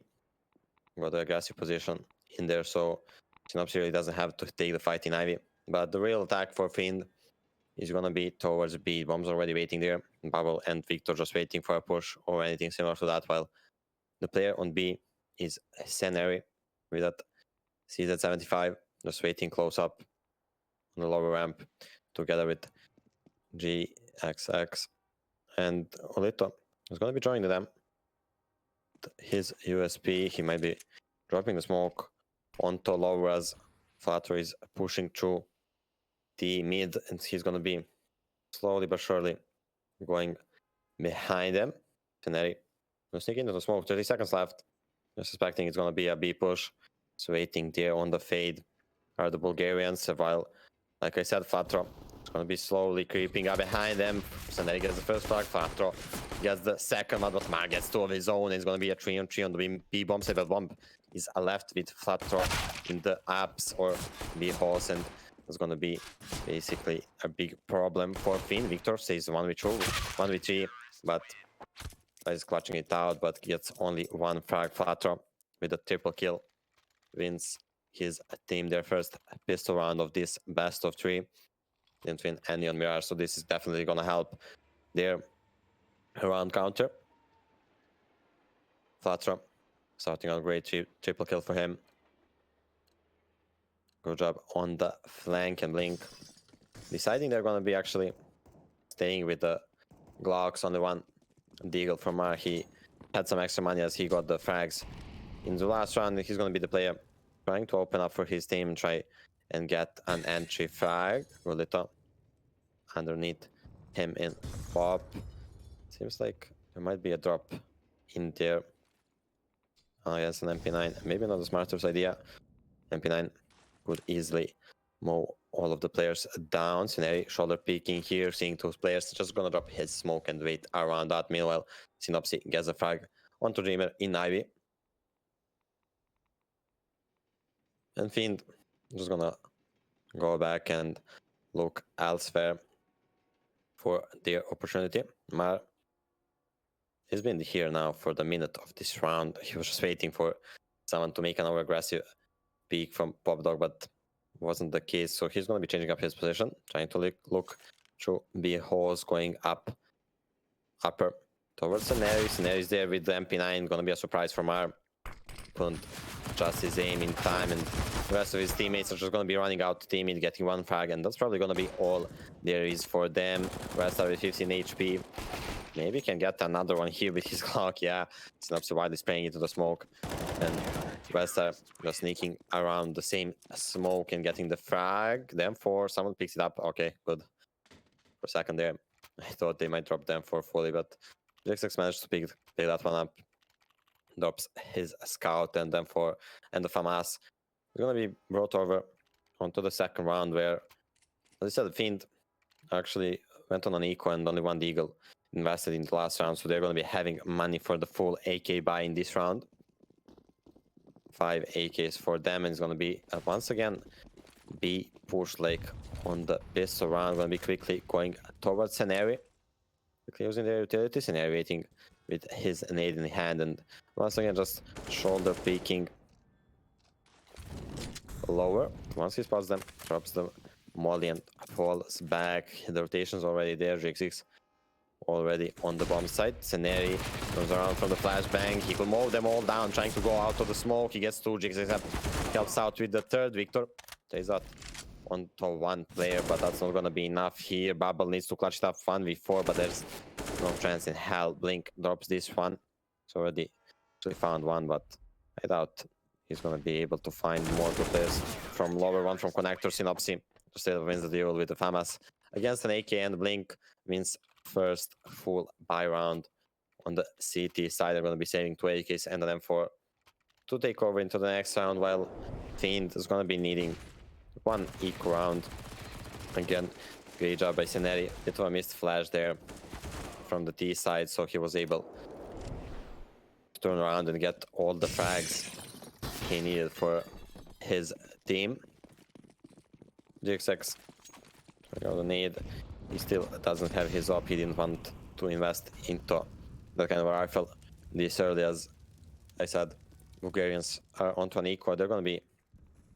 Got the aggressive position in there, so Synopsy really doesn't have to take the fight in Ivy. But the real attack for Fiend is gonna be towards B. Bombs already waiting there. Bubble and Victor just waiting for a push or anything similar to that, while the player on B is Scenary with that CZ75 just waiting close up on the lower ramp together with GXX and Olito is going to be joining them. His USP, he might be dropping the smoke onto lower as Flutter is pushing through the mid, and he's going to be slowly but surely going behind them. Teneri will sneak into the smoke. 30 seconds left. I'm suspecting it's going to be a B push. So waiting there on the fade are the Bulgarians, while, like I said, Flatro is going to be slowly creeping up behind them. Teneri gets the first frag. Flatro gets the second one, but Mar gets two of his own. It's going to be a 3-on-3 on the B bomb side, but bomb is left with Flatro in the apps or B horse, and it's going to be basically a big problem for Fiend. Victor says 1v2, 1v3, but is clutching it out, but gets only one frag. Flatro with a triple kill wins his team their first pistol round of this best of 3. Didn't win any on Mirage, so this is definitely going to help their round counter. Flatro starting on great triple kill for him. Good job on the flank, and Blink deciding they're going to be actually staying with the Glocks on the one. Deagle from Mar, he had some extra money as he got the frags in the last round. He's going to be the player trying to open up for his team and try and get an entry frag. Rolito underneath him in pop. Seems like there might be a drop in there. Oh yes, an MP9. Maybe not the smartest idea. MP9 could easily mow all of the players down. Scenary shoulder peeking here, seeing two players, just gonna drop his smoke and wait around that. Meanwhile, Synopsy gets a frag onto Dreamer in Ivy. And Fiend just gonna go back and look elsewhere for their opportunity. Mar has been here now for the minute of this round. He was just waiting for someone to make an over-aggressive peek from Pop Dog, but wasn't the case. So he's going to be changing up his position, trying to look through B holes, going up, upper towards Scenary. Scenary's there with the MP9. Going to be a surprise from Mar. Couldn't adjust his aim in time, and the rest of his teammates are just going to be running out to teammate, getting one frag, and that's probably going to be all there is for them. Westar with 15 HP. Maybe can get another one here with his Glock. Yeah, Synopsy widely spraying into the smoke, and Westar just sneaking around the same smoke and getting the frag. Them 4, someone picks it up. Okay, good. For a second there, I thought they might drop them 4 fully, but GXX managed to pick that one up. Drops his scout, and then 4 and the FAMAS is going to be brought over onto the second round, where, as I said, the Fiend actually went on an eco and only one Deagle invested in the last round, so they're going to be having money for the full AK buy in this round. 5 AKs for them, and it's going to be once again B push like on the pistol round. Going to be quickly going towards Scenary, quickly using their utility. Scenary waiting with his nade in hand, and once again just shoulder peeking lower. Once he spots them, drops the molly and falls back. The rotation's already there. GXX already on the bomb side. Scenary comes around from the flashbang. He could mow them all down, trying to go out of the smoke. He gets 2. GXX helps out with the third. Victor takes out onto one player, but that's not gonna be enough here. Bubble needs to clutch it up 1v4, but there's no chance in hell. Blink drops this one. It's already Actually found one, but I doubt he's gonna be able to find more good players from lower one from connector. Synopsy still wins the duel with the FAMAS against an AK, and Blink wins first full buy round on the CT side. They're gonna be saving 2 AKs and an M4 to take over into the next round, while Fiend is gonna be needing one eco round. Again, great job by Seneri. Bit of a missed flash there from the T side, so he was able to turn around and get all the frags he needed for his team. GXX got a nade. He still doesn't have his op. He didn't want to invest into that kind of a rifle this early. As I said, Bulgarians are onto an eco. They're going to be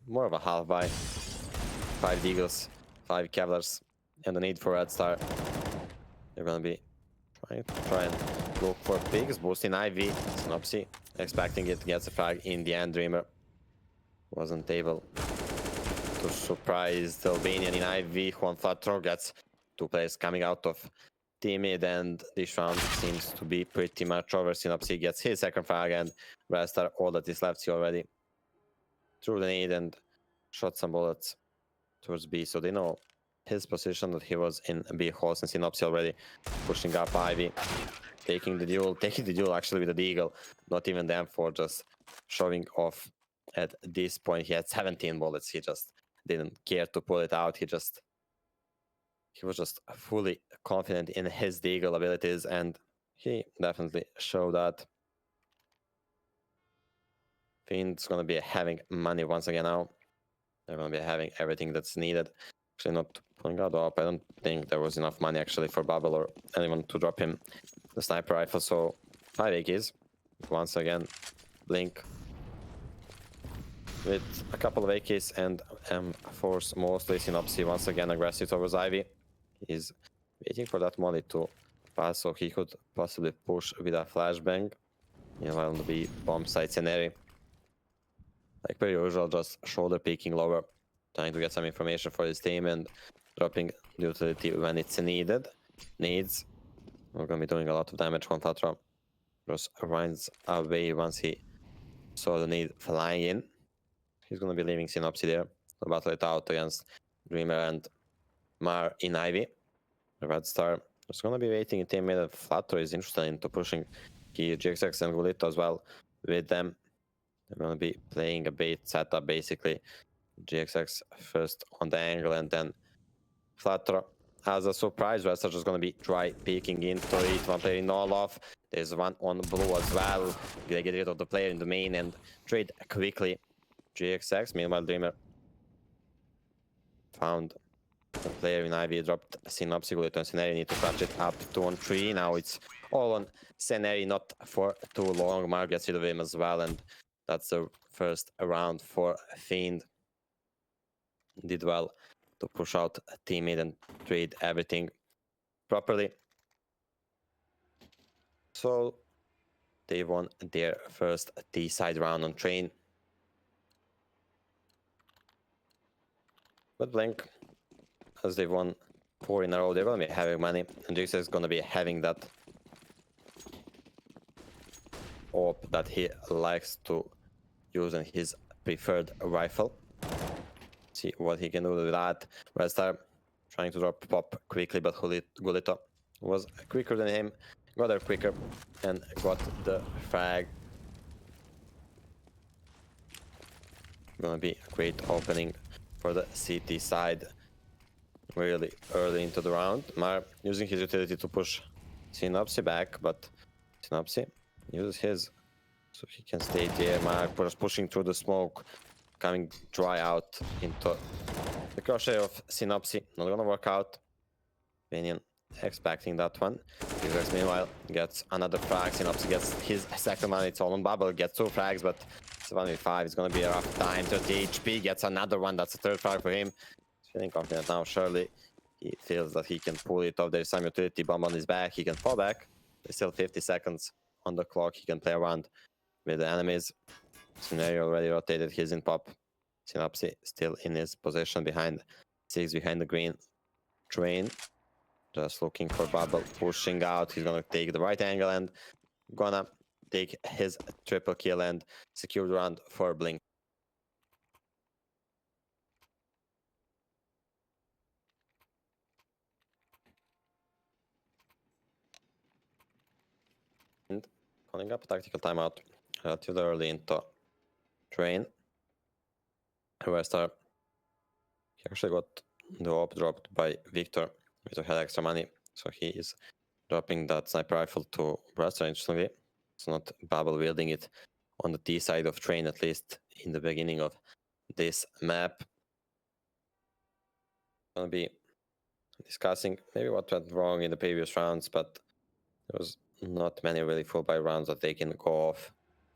more of a half buy. 5 Deagles, 5 Kevlars, and a need for Red Star. They're going to be try and look for pigs. Boost in IV. Synopsy expecting it, gets a frag in the end. Dreamer wasn't able to surprise the Albanian in IV. Juan Flatro gets 2 players coming out of team mid, and this round seems to be pretty much over. Synopsy gets his second frag, and Red Star, all that is left, he already threw the nade and shot some bullets towards B, so they know his position, that he was in B holes, and Synopsy already pushing up Ivy, taking the duel actually with the Deagle, not even the M4, just showing off. At this point he had 17 bullets. He just didn't care to pull it out. He was just fully confident in his Deagle abilities, and he definitely showed that. Fiend's gonna be having money once again now. They're gonna be having everything that's needed. Actually not pulling out the op. I don't think there was enough money actually for Bubble or anyone to drop him the sniper rifle, so 5 AKs. Once again, Blink with a couple of AKs and M4s mostly. Synopsy once again aggressive towards Ivy. He's waiting for that molly to pass so he could possibly push with a flashbang. Meanwhile on the B bomb side, Seneri, like per usual, just shoulder peeking lower, trying to get some information for his team and dropping the utility when it's needed. We're gonna be doing a lot of damage. Juan Fatra just runs away once he saw the need flying in. He's gonna be leaving Synopsy there to battle it out against Dreamer and Mar in Ivy. The Red Star is gonna be waiting in team mid. Flatro is interested into pushing GXX and Gulito as well with them. They're gonna be playing a bait setup basically. GXX first on the angle, and then Flatro as a surprise. Red Star just gonna be dry peeking into it. One player in all off. There's one on blue as well. They get rid of the player in the main and trade quickly. GXX, meanwhile Dreamer found the player in Ivy, dropped Synopsy. Gulito and Seneri need to catch it up 2-on-3. Now it's all on Seneri, not for too long. Mark gets rid of him as well, and that's the first round for Fiend. Did well to push out a teammate and trade everything properly. So they won their first T-side round on train. But Blink, as they've won 4 in a row, they're going to be having money, and Jason is going to be having that op that he likes to use in his preferred rifle. See what he can do with that. Red Star trying to drop pop quickly, but Gulito was quicker than him, got there quicker, and got the frag. Gonna be a great opening for the CT side really early into the round. Mar using his utility to push Synopsy back, but Synopsy uses his so he can stay there. Mar pushing through the smoke, coming dry out into the crochet of Synopsy. Not gonna work out. Vanian expecting that one. GXX meanwhile gets another frag. Synopsy gets his second one. It's all on Bubble. Gets 2 frags, but it's 1v5. It's gonna be a rough time. 30 HP, gets another one. That's the 3rd frag for him. He's feeling confident now. Surely he feels that he can pull it off. There's some utility bomb on his back. He can fall back. There's still 50 seconds on the clock. He can play around with the enemies. Scenario already rotated. He's in pop. Synopsy still in his position behind 6 behind the green train. Just looking for Bubble, pushing out. He's gonna take the right angle and gonna take his triple kill and secure the round for Blink. And calling up a tactical timeout relatively early into train. Star, he actually got the op dropped by Victor. Victor had extra money, so he is dropping that sniper rifle to Star. Interestingly, it's not Bubble wielding it on the T side of train, at least in the beginning of this map. Gonna be discussing maybe what went wrong in the previous rounds, but there was not many really full buy rounds that they can go off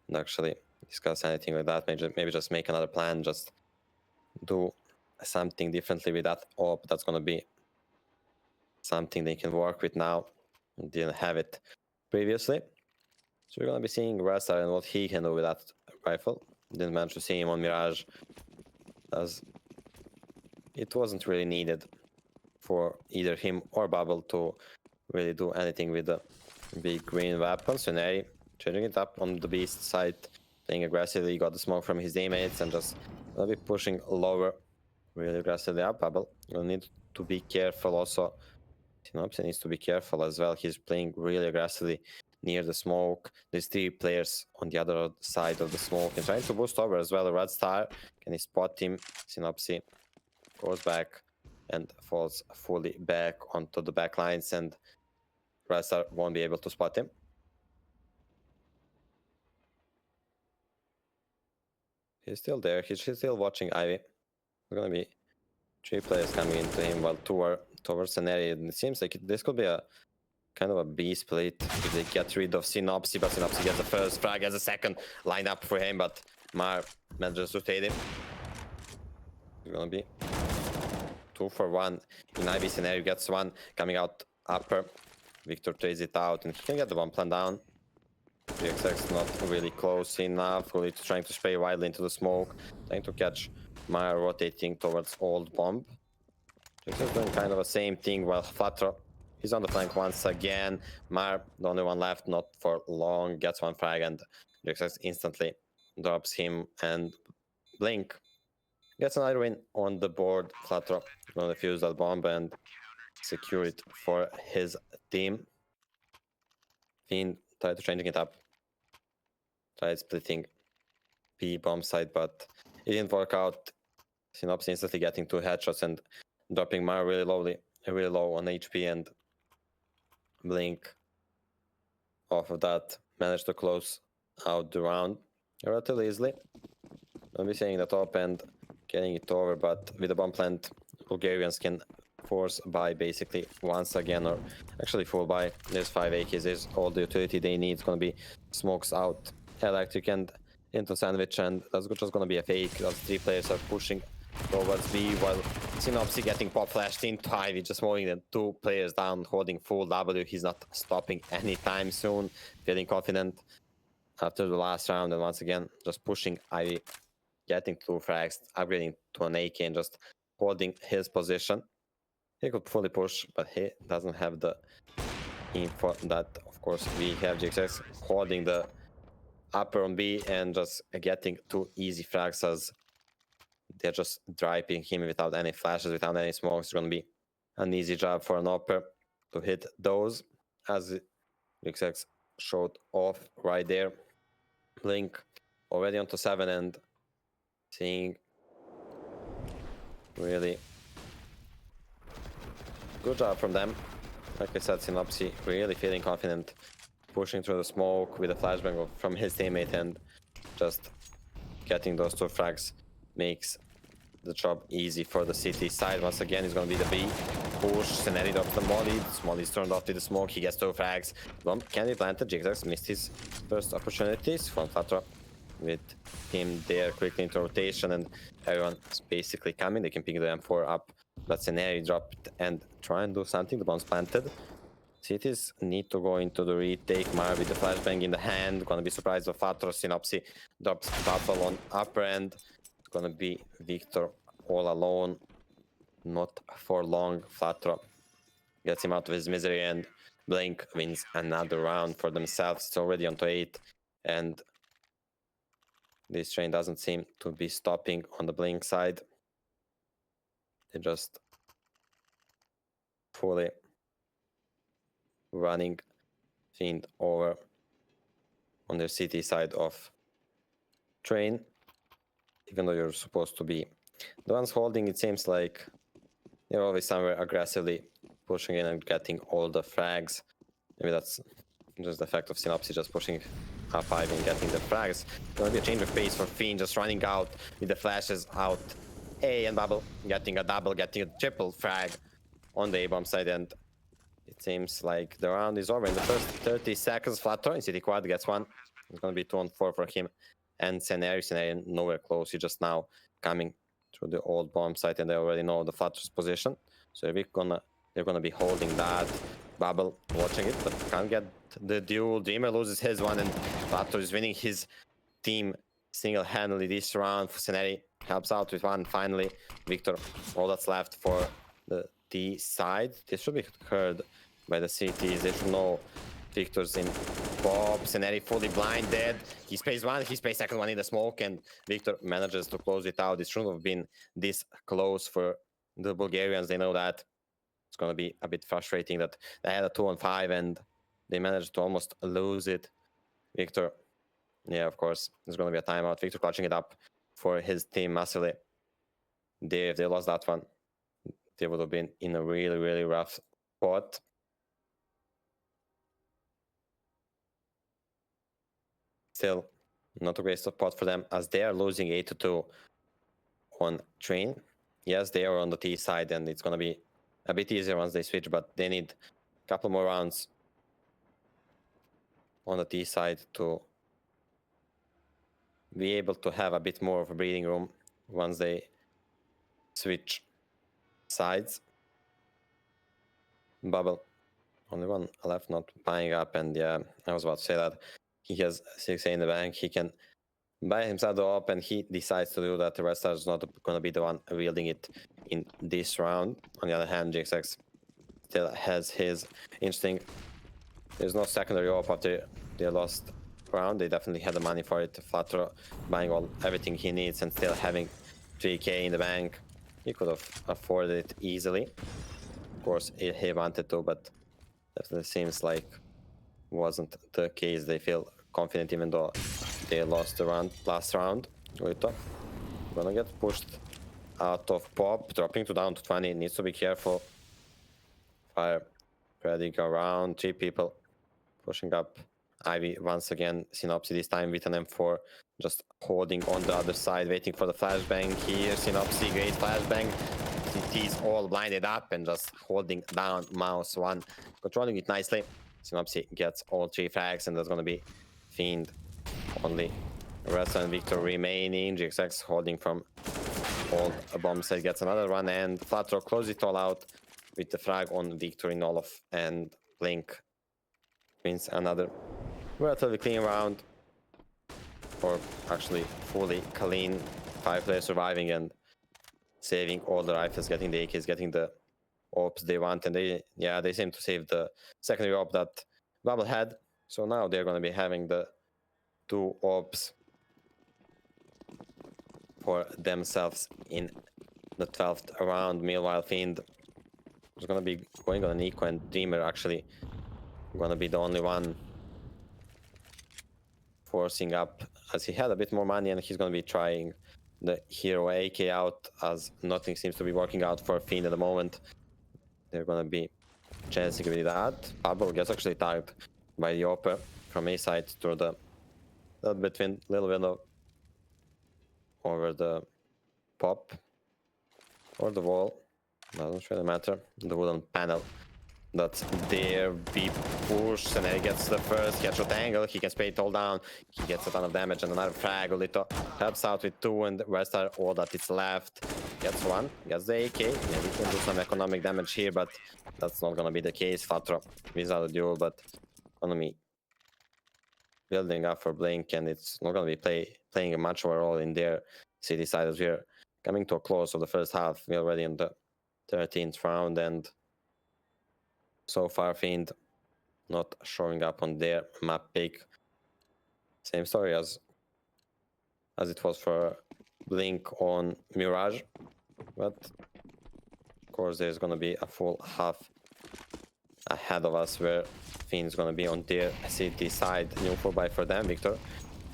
and actually discuss anything like that. Maybe just make another plan, just do something differently with that op. That's gonna be something they can work with now. Didn't have it previously. So we're gonna be seeing Rastar and what he can do with that rifle. Didn't manage to see him on Mirage, as it wasn't really needed for either him or Bubble to really do anything with the big green weapon. So Neri changing it up on the Beast side, playing aggressively, got the smoke from his teammates and just gonna be pushing lower really aggressively up. Bubble will need to be careful also. Synopsis needs to be careful as well. He's playing really aggressively near the smoke. There's 3 players on the other side of the smoke and trying to boost over as well. Red Star, can he spot him? Synopsis goes back and falls fully back onto the back lines, and Red Star won't be able to spot him. He's still there. He's still watching Ivy. There's gonna be 3 players coming into him while 2 are towards an area. And it seems like this could be a kind of a B split if they get rid of Synopsis, but Synopsis gets the first frag, gets a second lined up for him, but Mar manages to take him. It's gonna be 2 for 1 in Ivy scenario. Gets one coming out upper. Victor trades it out and he can get the bomb plan down. GXX not really close enough. Really trying to spray widely into the smoke, trying to catch Maya rotating towards old bomb. GXX doing kind of the same thing while Flutter, he's on the flank once again. Mar, the only one left, not for long, gets 1 frag and GXX instantly drops him, and Blink gets another win on the board. Flutter gonna defuse that bomb and secure it for his team. Fiend tried to changing it up, tried splitting B bomb side, but it didn't work out. Synopsis instantly getting 2 headshots and dropping Mar really low on HP, and Blink off of that managed to close out the round relatively easily. I'll be saying the top and getting it over, but with the bomb plant, Bulgarians can force buy basically once again, or actually full buy. There's 5 AKs, there's all the utility they need. It's gonna be smokes out, electric and into sandwich, and that's just gonna be a fake. Those 3 players are pushing towards B while Synopsis getting pop flashed into Ivy, just moving the 2 players down, holding full W. He's not stopping anytime soon, feeling confident after the last round, and once again just pushing Ivy, getting 2 frags, upgrading to an AK and just holding his position. He could fully push, but he doesn't have the info that, of course, we have. GXX holding the upper on B and just getting 2 easy frags as they're just driving him without any flashes, without any smokes. It's going to be an easy job for an upper to hit those, as GXX showed off right there. Blink already onto 7 and seeing really good job from them. Like I said, Synopsis really feeling confident, pushing through the smoke with a flashbang from his teammate, and just getting those 2 frags makes the job easy for the city side. Once again, it's going to be the B push. Scenario drops the molly. The molly is turned off with the smoke. He gets 2 frags. Bomb can be planted. GXX missed his first opportunities. From Flutter with him there quickly into rotation, and everyone's basically coming. They can pick the M4 up. But Scenario dropped and try and do something. The bomb's planted. Cities need to go into the retake. Mar with the flashbang in the hand. Gonna be surprised if Flutter. Synopsis drops Buffalo on upper end. It's gonna be Victor all alone. Not for long. Flutter gets him out of his misery, and Blink wins another round for themselves. It's already on to 8. and this train doesn't seem to be stopping on the Blink side. They're just fully running Fiend over on their CT side of train, even though you're supposed to be the ones holding. It seems like they're always somewhere aggressively pushing in and getting all the frags. Maybe that's just the fact of Synopsy just pushing R5 and getting the frags. Gonna be a change of pace for Fiend, just running out with the flashes out A, and Bubble getting a double, getting a triple frag on the A-bomb side, and it seems like the round is over in the first 30 seconds. Flutter in City Quad gets one. It's gonna be 2-on-4 for him and Scenario. Scenario nowhere close. He's just now coming through the old bomb site, and they already know the Flutter's position. So they're gonna be holding that. Bubble watching it, but can't get the duel. Dreamer loses his one, and Flutter is winning his team single-handedly this round. Scenario helps out with one finally. Victor, all that's left for the D side. This should be heard by the CTs. They should know Victor's in Bob. Scenario fully blinded. He sprays one, he sprays second one in the smoke, and Victor manages to close it out. It shouldn't have been this close for the Bulgarians. They know that. It's going to be a bit frustrating that they had a 2-on-5 and they managed to almost lose it. Victor, yeah, of course, there's going to be a timeout. Victor clutching it up for his team massively. If they lost that one, they would have been in a really, really rough spot. Still, not a great spot for them as they are losing 8-2 on train. Yes, they are on the T side, and it's going to be a bit easier once they switch, but they need a couple more rounds on the T side to be able to have a bit more of a breathing room once they switch sides. Bubble, only one left, not buying up, and yeah, I was about to say that he has 6A in the bank. He can buy himself the op, and he decides to do that. The rest is not going to be the one wielding it in this round. On the other hand, JXX still has his interesting. There's no secondary op after they lost round. They definitely had the money for it. Flutter buying everything he needs and still having 3K in the bank. He could have afforded it easily. Of course, he wanted to, but definitely seems like wasn't the case. They feel confident even though they lost the last round. Lito gonna get pushed out of Pop, dropping down to 20. Needs to be careful. Fire spreading around. 3 people pushing up. Ivy once again. Synopsy this time with an M4, just holding on the other side, waiting for the flashbang here. Synopsy, great flashbang. He's all blinded up and just holding down mouse one, controlling it nicely. Synopsy gets all 3 frags, and there's gonna be Fiend only. Resta and Victor remaining. JXX holding from all a bomb side gets another one, and Flutter closes it all out with the frag on Victor in Olof, and Blink wins another relatively clean round, or actually fully clean. 5 players surviving and saving all the rifles, getting the AKs, getting the ops they want, and they seem to save the secondary op that Bubble had. So now they're going to be having the 2 ops for themselves in the 12th round. Meanwhile, Fiend is going to be going on an eco, and Dreamer actually going to be the only one forcing up, as he had a bit more money, and he's going to be trying the hero AK out, as nothing seems to be working out for Fiend at the moment. They're going to be chancing with that. Bubble gets actually tagged by the Opera from A side through the little window over the Pop or the wall, doesn't really matter. The wooden panel that's there. Be pushed, and then he gets the first headshot angle. He can spray it all down. He gets a ton of damage, and another frag. Olito helps out with 2, and the rest are all that is left. Gets 1, gets the AK. Maybe he can do some economic damage here, but that's not gonna be the case. Fatra without a duel, but economy building up for Blink, and it's not gonna be playing a much of a role in their city side as we're coming to a close of the first half. We're already in the 13th round, and so far Fiend not showing up on their map pick. Same story as it was for Blink on Mirage, but of course there's gonna be a full half ahead of us where Fiend's gonna be on their city side. New 4-buy for them. Victor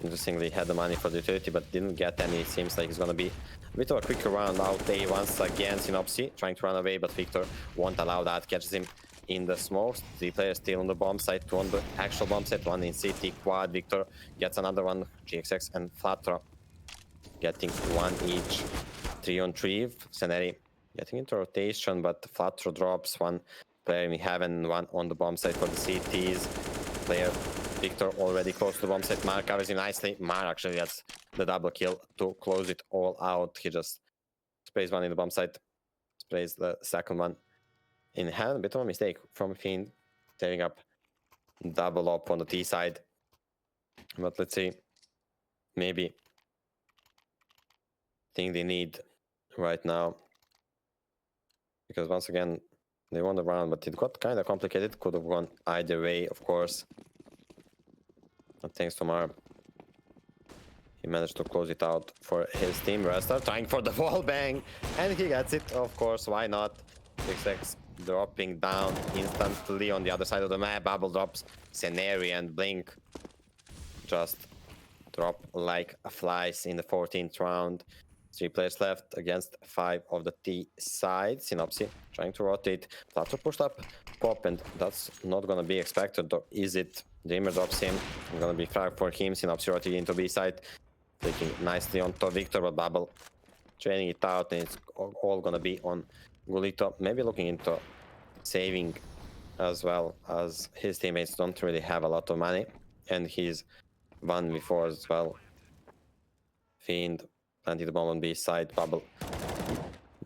interestingly had the money for the utility but didn't get any. It seems like it's gonna be a bit of a quicker round out there once again. Synopsy trying to run away, but Victor won't allow that. Catches him in the smokes. 3 players still on the bomb site, 2 on the actual bomb site, 1 in city quad. Victor gets another one. GXX and Flatra getting 1 each. 3 on 3. Seneri getting into rotation, but Flatra drops 1 player in heaven, 1 on the bomb site for the CTs. Player Victor already close to the bomb site. Mar covers him nicely. Mar actually gets the double kill to close it all out. He just sprays 1 in the bomb site, sprays the second one in hand. A bit of a mistake from Fiend, tearing up double up on the T side. But let's see, maybe thing they need right now, because once again they won the round, but it got kind of complicated. Could have gone either way, of course. But thanks to Mar, he managed to close it out for his team. Restar trying for the wall bang, and he gets it, of course, why not? 6x dropping down instantly on the other side of the map. Bubble drops Seneri and Blink just drop like flies in the 14th round. 3 players left against 5 of the T side. Synopsy trying to rotate. Flatra pushed up Pop, and that's not gonna be expected, or is it? Dreamer drops him. It's gonna be frag for him. Synopsy rotating into B side, taking nicely onto Victor, but Bubble training it out, and it's all gonna be on Gulito. Maybe looking into saving as well, as his teammates don't really have a lot of money, and he's 1v4 as well. Fiend planting the bomb on B side. Bubble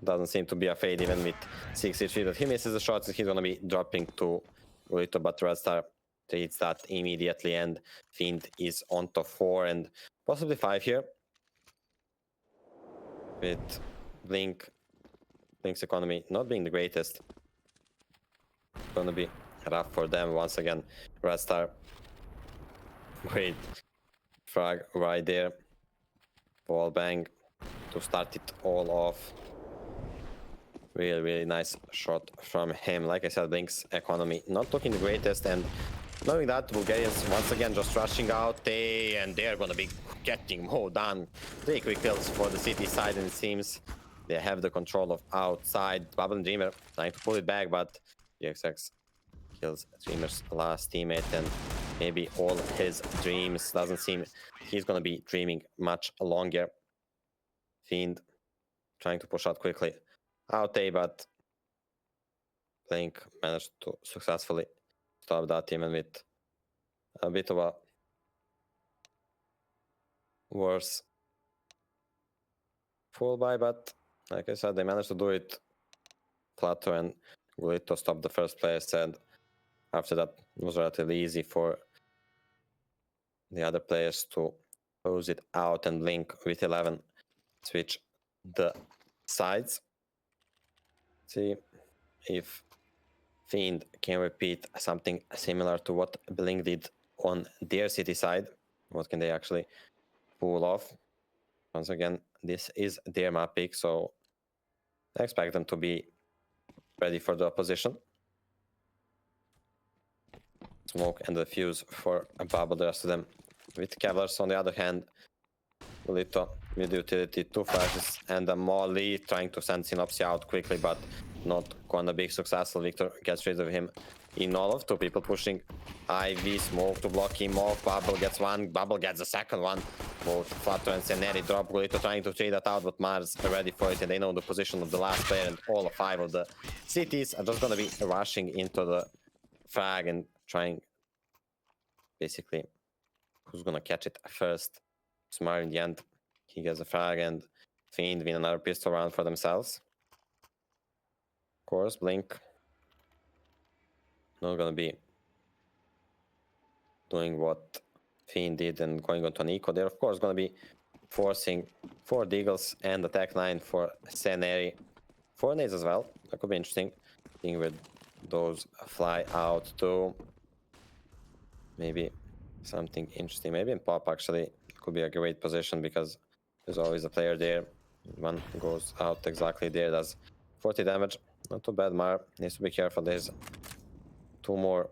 doesn't seem to be afraid, even with 6 HP that he misses the shots. He's gonna be dropping to Gulito, but Red Star treats that immediately, and Fiend is on to 4 and possibly 5 here. With Blink's economy not being the greatest, gonna be rough for them once again. Red Star, great frag right there. Wall bang to start it all off. Really nice shot from him. Like I said, Blink's economy not looking the greatest, and knowing that, Bulgarians once again just rushing out, and they're gonna be getting more done. 3 quick kills for the city side, and it seems they have the control of outside. Bubble and Dreamer trying to pull it back, but GXX kills Dreamer's last teammate, and maybe all his dreams. Doesn't seem he's gonna be dreaming much longer. Fiend trying to push out quickly out A, but Blink managed to successfully stop that, even with a bit of a worse full buy, but like I said, they managed to do it. Plato and Gulito stopped the first player, said after that it was relatively easy for the other players to close it out, and Blink with 11 switch the sides. See if Fiend can repeat something similar to what Blink did on their city side. What can they actually pull off? Once again, this is their map pick, so I expect them to be ready for the opposition. Smoke and the fuse for Bubble, the rest of them with Cavaliers. On the other hand, Gulito with utility, 2 flashes and a molly, trying to send Synopsy out quickly, but not gonna be successful. Victor gets rid of him in all of 2 people pushing IV. Smoke to block him off. Bubble gets 1, Bubble gets the second one. Both Flutter and Seneri drop. Gulito trying to trade that out, but Mars are ready for it, and they know the position of the last player, and all 5 of the cities are just gonna be rushing into the frag and trying, basically, who's gonna catch it first. Smart in the end, he gets a frag, and Fiend win another pistol round for themselves. Of course, Blink not gonna be doing what Fiend did and going on to an eco. They're of course gonna be forcing 4 Deagles and attack 9 for Seneri. 4 nades as well. That could be interesting. Seeing where those fly out to. Maybe something interesting. Maybe in pop actually could be a great position because there's always a player there. One goes out exactly there, does 40 damage. Not too bad. Mar needs to be careful. There's two more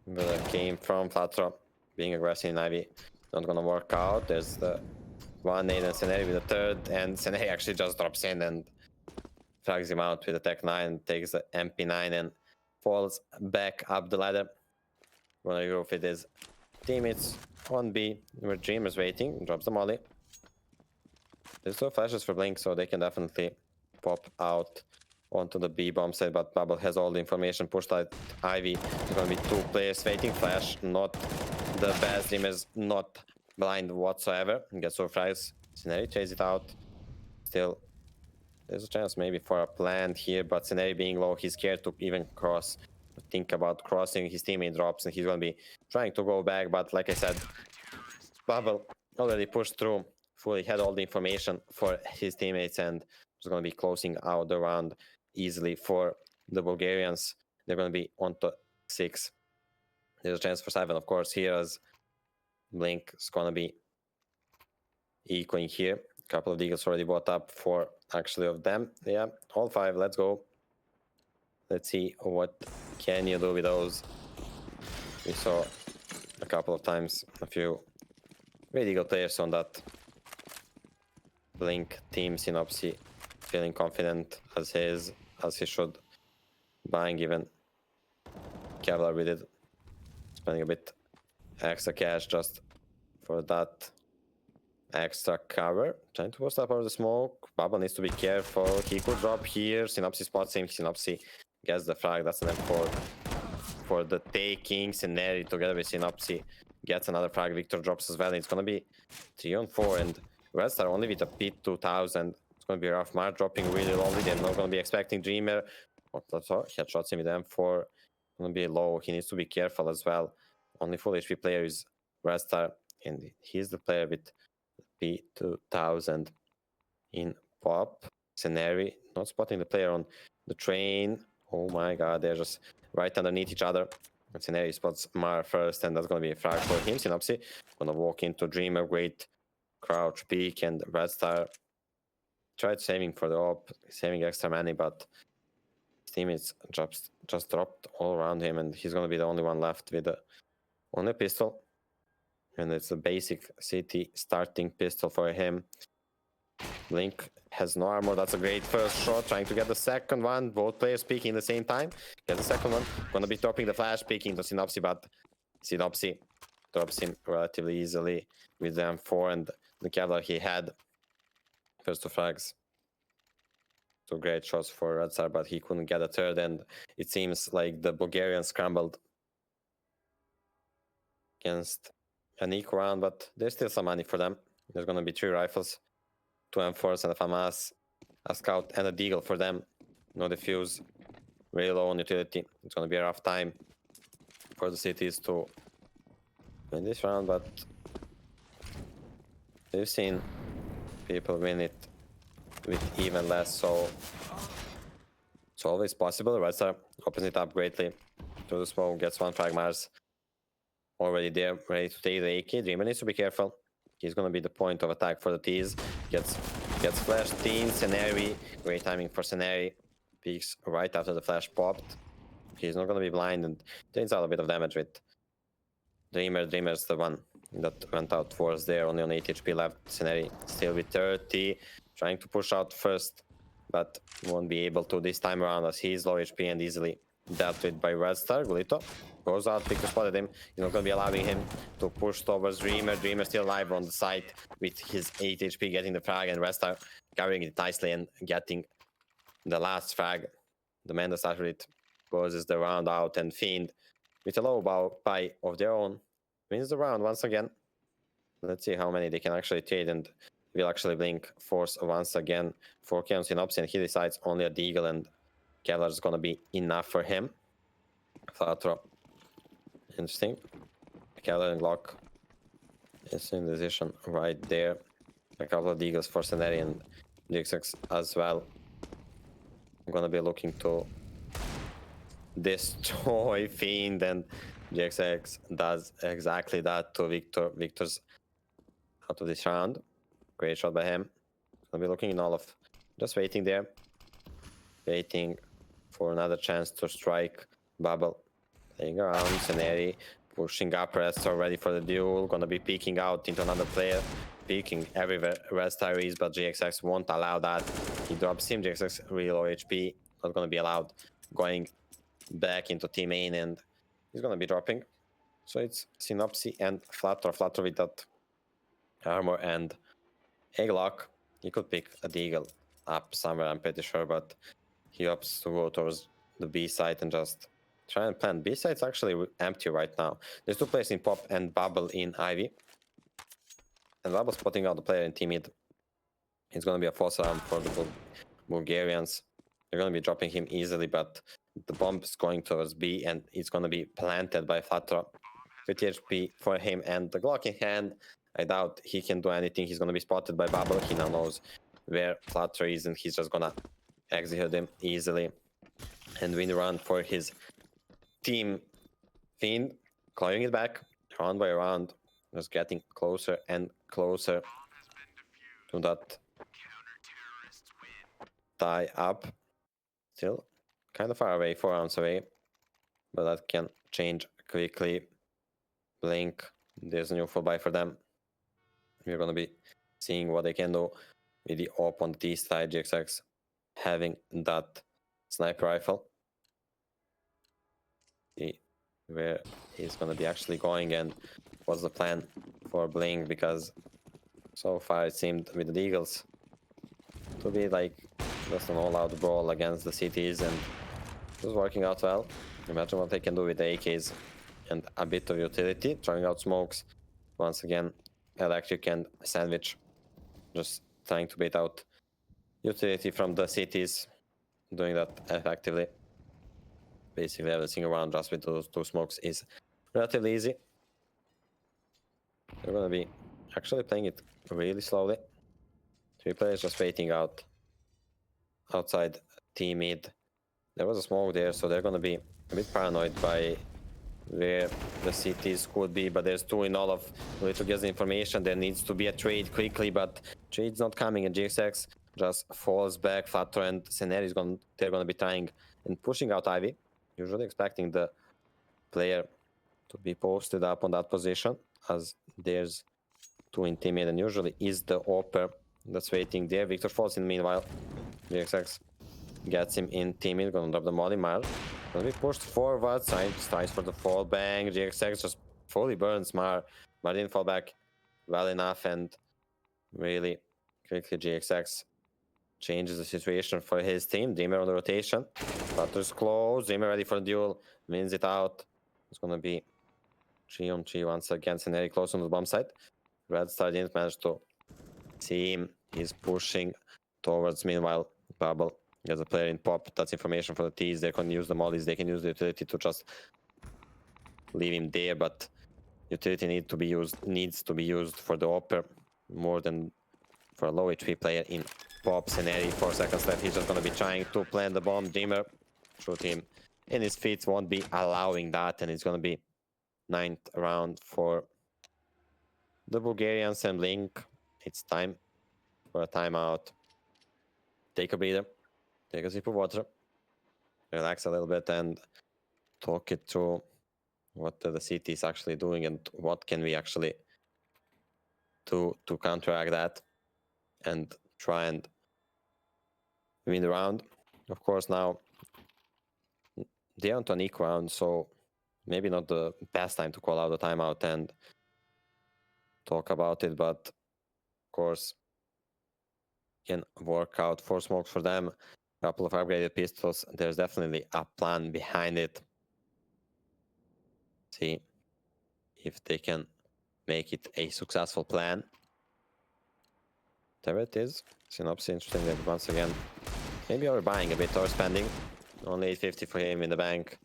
that came from Flatra being aggressive in Ivy. Not gonna work out. There's the one nade and Seneri with the third, and Seneri actually just drops in and frags him out with the Tech 9, takes the MP9 and falls back up the ladder. Gonna go with his teammates on B, where Dreamer's waiting, drops the molly. There's no flashes for Blink, so they can definitely pop out onto the B bomb side, but Bubble has all the information pushed out Ivy. There's gonna be two players waiting. Flash, not the best. Dreamer's not blind whatsoever. Gets surprised. Scenario chase it out. Still, there's a chance maybe for a plant here, but Scenario being low, he's scared to even cross. Think about crossing. His teammate drops and he's gonna be trying to go back, but like I said, Bubble already pushed through, fully had all the information for his teammates, and was going to be closing out the round easily for the Bulgarians. They're going to be on to 6. There's a chance for 7, of course, here as Blink is going to be equaling here. A couple of deagles already bought up for actually of them. Yeah, all 5, let's go. Let's see what can you do with those. We saw a couple of times a few great eagle players on that Blink team. Synopsy feeling confident as he should, buying even Kevlar with it, spending a bit extra cash just for that extra cover. Trying to post up over the smoke. Bubble needs to be careful. He could drop here. Synopsy spots him. Synopsy gets the frag. That's an M4 for the taking. Scenario together with Synopsy gets another frag. Victor drops as well. It's gonna be 3-on-4, and Red Star only with a P2000. It's gonna be rough. Mar dropping really lowly. They're not gonna be expecting Dreamer. Headshots him with M4. Gonna be low. He needs to be careful as well. Only full HP player is Red Star, and he's the player with P2000 in pop. Scenario not spotting the player on the train. Oh my god, they're just right underneath each other. And Scenario spots Mar first, and that's gonna be a frag for him. Synopsy gonna walk into Dreamer, great crouch peek, and Red Star tried saving for the op, saving extra money, but his teammates just dropped all around him, and he's gonna be the only one left with the only pistol. And it's a basic CT starting pistol for him. Blink has no armor. That's a great first shot. Trying to get the second one. Both players peeking at the same time. Get the second one. Gonna be topping the flash, peeking to Synopsy, but Synopsy drops him relatively easily with the M4 and the Kevlar he had. First two frags. Two great shots for Red Star, but he couldn't get a third, and it seems like the Bulgarians scrambled against an equal round, but there's still some money for them. There's gonna be 3 rifles, 2 M4s and a FAMAS, a scout and a deagle for them. No defuse, really low on utility. It's gonna be a rough time for the cities to win this round, but we've seen people win it with even less, so it's always possible. Red Star opens it up greatly to the smoke, gets 1 frag. Mars already there, ready to take the AK. Dreamer needs to be careful. He's gonna be the point of attack for the T's. Gets flashed. Teen, Scenario. Great timing for Scenario. Peeks right after the flash popped. He's not gonna be blind, and takes out a bit of damage with Dreamer. Dreamer's the one that went out towards there, only on 8 HP left. Scenario still with 30. Trying to push out first, but won't be able to this time around as he's low HP and easily dealt with by Red Star. Glito goes out, Pico spotted him. He's not gonna be allowing him to push towards Dreamer. Dreamer still alive on the side with his 8 HP, getting the frag, and Red Star carrying it nicely and getting the last frag. The man that started it closes the round out, and Fiend, with a low buy of their own, wins the round once again. Let's see how many they can actually trade, and will actually Blink force once again for Keon Synopsy, and he decides only a deagle, and Kevlar is gonna be enough for him. Flatro. Interesting. Kevlar and Glock is in decision right there. A couple of deagles for Scenario and DXX as well. I'm gonna be looking to destroy Fiend, and GXX does exactly that to Victor. Victor's out of this round. Great shot by him. I'll be looking in all of, just waiting there. Waiting for another chance to strike Bubble. Playing around, Sceneri pushing up, Rest ready for the duel. Gonna be peeking out into another player. Peeking everywhere, Rest Tyrese, but GXX won't allow that. He drops him, GXX really low HP. Not gonna be allowed. Going back into team main and he's gonna be dropping. So it's Synopsy and Flutter. Flutter with that armor and Egglock. He could pick a Deagle up somewhere, I'm pretty sure, but he opts to go towards the B side and just try and plant. B side's actually empty right now. There's 2 players in Pop and Bubble in Ivy. And Bubble spotting out the player in team mid. It's gonna be a false alarm for the Bulgarians. They're gonna be dropping him easily, but the bomb is going towards B and it's gonna be planted by Flutter. 50 HP for him and the Glock in hand. I doubt he can do anything. He's gonna be spotted by Bubble. He now knows where Flutter is and he's just gonna execute him easily and win the round for his team. Fiend clawing it back round by round, just getting closer and closer to that tie up. Still kind of far away, 4 rounds away, but that can change quickly. Blink, there's a new full buy for them. We're gonna be seeing what they can do with the op on the T side. GXX having that sniper rifle. See where he's gonna be actually going and what's the plan for Blink, because so far it seemed with the Eagles to be like just an all-out brawl against the cities and it was working out well. Imagine what they can do with the AKs and a bit of utility, trying out smokes. Once again, Electric and Sandwich just trying to bait out utility from the cities, doing that effectively. Basically every single round just with those 2 smokes is relatively easy. They're gonna be actually playing it really slowly. 3 players just waiting out outside team mid. There was a smoke there, so they're gonna be a bit paranoid by where the cities could be, but there's 2 in all of Little gets the information. There needs to be a trade quickly, but trade's not coming, and GXX just falls back. Flutter and Sceneri they're gonna be trying and pushing out Ivy. Usually expecting the player to be posted up on that position, as there's 2 in team mid, and usually is the Opper that's waiting there. Victor falls in meanwhile. GXX gets him in team mid, gonna drop the Molly Mar. Gonna be pushed forward, tries for the fall, bang. GXX just fully burns Mar. Mar didn't fall back well enough, and really quickly GXX changes the situation for his team. Dreamer on the rotation. Flutter's close. Dreamer ready for the duel. Wins it out. It's gonna be 3 on 3 once again. Sceneri close on the bomb side. Red Star didn't manage to see him. He's pushing towards, meanwhile, Bubble. There's a player in Pop. That's information for the T's. They can use the mollies. They can use the utility to just leave him there, but utility needs to be used for the Opper more than for a low HP player in Pop. Sceneri, 4 seconds left. He's just gonna be trying to plant the bomb. Dreamer shoot him in his feet, won't be allowing that, and it's gonna be 9th round for the Bulgarians and Blink. It's time for a timeout. Take a breather, take a sip of water, relax a little bit, and talk it through what the city is actually doing and what can we actually do to counteract that and try and win the round. Of course, now they're on an equal round, so maybe not the best time to call out the timeout and talk about it, but of course can work out 4 smokes for them, a couple of upgraded pistols. There's definitely a plan behind it. See if they can make it a successful plan. There it is. Synopsis, interesting that once again, maybe overbuying a bit, overspending. Only 850 for him in the bank,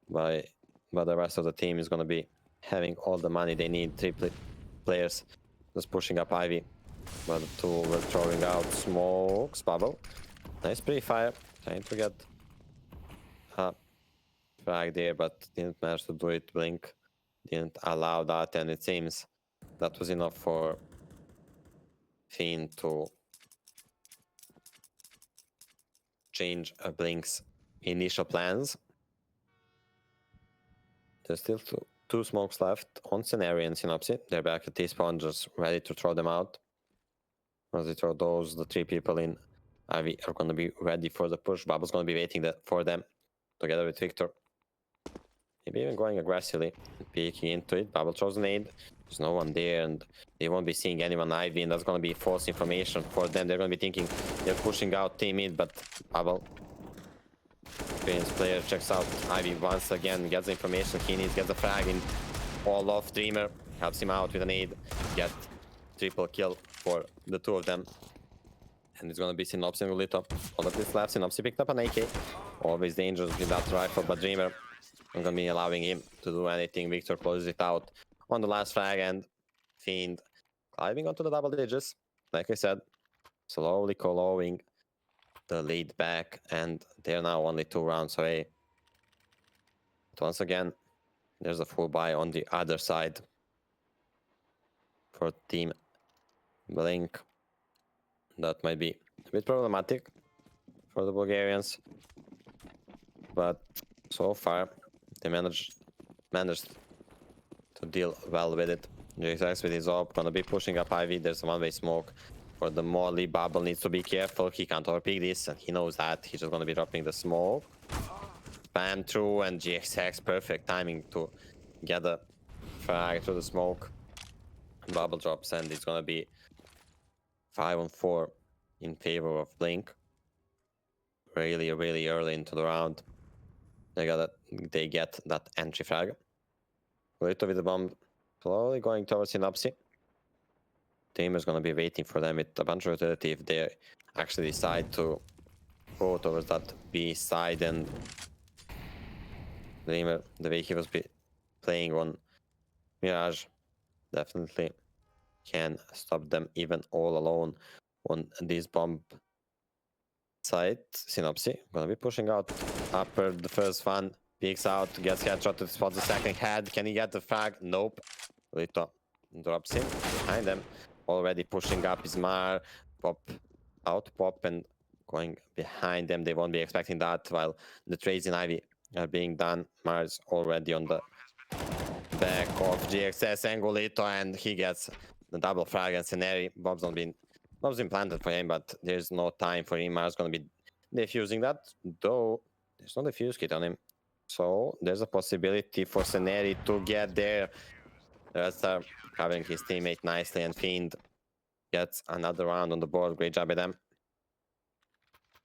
but the rest of the team is going to be having all the money they need. 3 players just pushing up Ivy, but the 2 were throwing out smokes. Bubble, nice pre-fire, trying to get frag there, but didn't manage to do it. Blink didn't allow that, and it seems that was enough for Fiend to change Blink's initial plans. There's still two smokes left on Scenario and Synopsy. They're back at T-spawn, just ready to throw them out. As they throw those, the three people in Ivy are going to be ready for the push. Bubble's going to be waiting for them together with Victor. Maybe even going aggressively, peeking into it. Bubble throws an aid. There's no one there, and they won't be seeing anyone Ivy, and that's going to be false information for them. They're going to be thinking they're pushing out team mid, but Bubble, experienced player, checks out Ivy once again, gets the information he needs, gets the frag in all off. Dreamer helps him out with an aid, get triple kill for the two of them. And it's going to be Synopsy and Gulito. All of this left, Synopsy picked up an AK. Always dangerous with that rifle, but Dreamer, I'm going to be allowing him to do anything. Victor closes it out on the last frag, and Fiend climbing onto the double digits. Like I said, slowly clawing the lead back, and they're now only 2 rounds away. But once again, there's a full buy on the other side for Team Blink. That might be a bit problematic for the Bulgarians, but so far they managed to deal well with it. JX with his op, gonna be pushing up Ivy. There's a one-way smoke for the Molly. Bubble needs to be careful. He can't overpick this, and he knows that. He's just gonna be dropping the smoke. Spam through, and GXX, perfect timing to get the frag through the smoke. Bubble drops, and it's gonna be 5-on-4 in favor of Blink. Really early into the round. They get that entry frag. Gulito with the bomb, slowly going towards Synopsy. Team is gonna be waiting for them with a bunch of utility if they actually decide to go towards that B side, and Dreamer, the way he was playing on Mirage, definitely can stop them even all alone on this bomb side. Synopsy gonna be pushing out upper, the first one, peeks out, gets headshot, spots the second head. Can he get the frag? Nope. Gulito drops him behind them. Already pushing up is Mar. Pop out, Pop, and going behind them. They won't be expecting that, while the trades in Ivy are being done. Mar's already on the back of GXS and Gulito, and he gets the double frag and Scenario. Bob's been planted for him, but there's no time for him. Mar's gonna be defusing that, though there's no defuse kit on him. So there's a possibility for Scenario to get there. That's covering his teammate nicely, and Fiend gets another round on the board. Great job by them.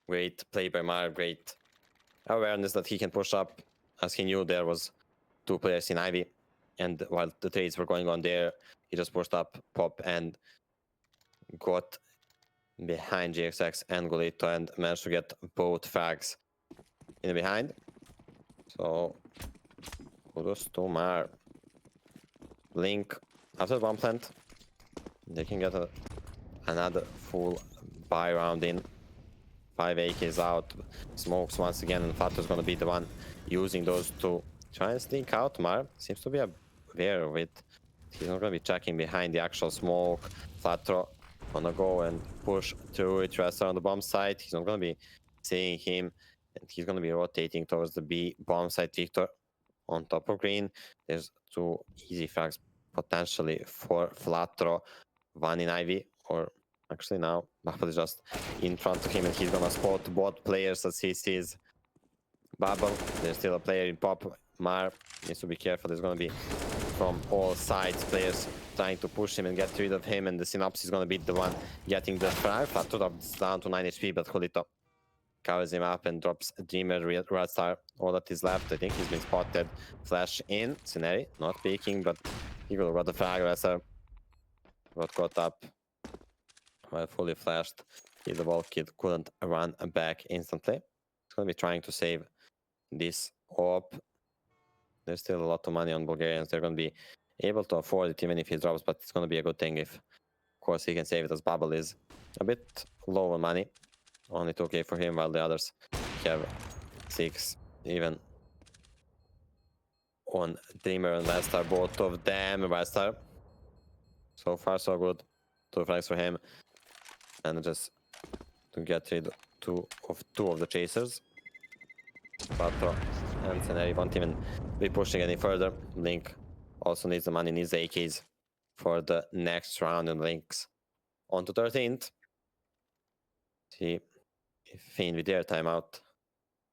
Great play by Mar, great awareness that he can push up, as he knew there was 2 players in Ivy, and while the trades were going on there, he just pushed up Pop and got behind GXX and Gulito and managed to get both frags in the behind. So kudos to Mar. Blink after the bomb plant, they can get another full buy round in. 5 AKs out, smokes once again, and Flatter's gonna be the one using those to try and sneak out. Mar seems to be aware of it. He's not gonna be checking behind the actual smoke. Flatter gonna go and push through it. Rester on the bomb site, he's not gonna be seeing him, and he's gonna be rotating towards the B bomb site. Victor on top of green. There's 2 easy frags potentially for Flatter. 1 in Ivy, or actually now Bubble is just in front of him, and he's gonna spot both players as he sees Bubble. There's still a player in Pop. Mar needs to be careful. There's gonna be from all sides players trying to push him and get rid of him, and the Synopsy is gonna be the one getting the frag. Flatter drops down to 9 HP, but Gulito covers him up and drops Dreamer, Red Star. All that is left. I think he's been spotted. Flash in. Scenario not peeking, but he will got the frag. Rester got caught up while fully flashed. The ball kid couldn't run back instantly. He's going to be trying to save this op. There's still a lot of money on Bulgarians. They're going to be able to afford it even if he drops, but it's going to be a good thing if, of course, he can save it, as Bubble is a bit low on money. Only 2k for him, while the others have 6, even on Dreamer and Westar, both of them. Westar, so far so good. 2 frags for him, and just to get rid of two of the chasers. Patro and Scenario won't even be pushing any further. Blink also needs the money, needs the AKs for the next round, and Blink's on to 13th. See if Fiend with their timeout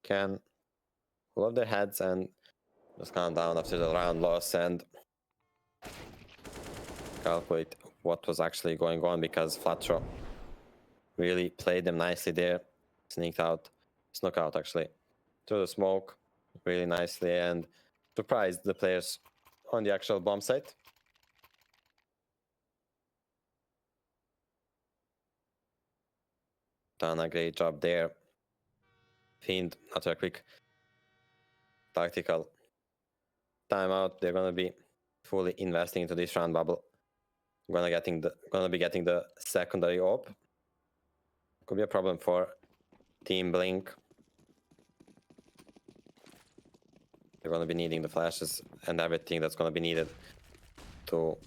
can pull up their heads and just calm down after the round loss and calculate what was actually going on, because Flatro really played them nicely there. Snuck out actually through the smoke really nicely and surprised the players on the actual bomb site. Done a great job there. Fiend, after a quick tactical timeout, they're gonna be fully investing into this round bubble. Gonna be getting the secondary op. Could be a problem for Team Blink. They're gonna be needing the flashes and everything that's gonna be needed to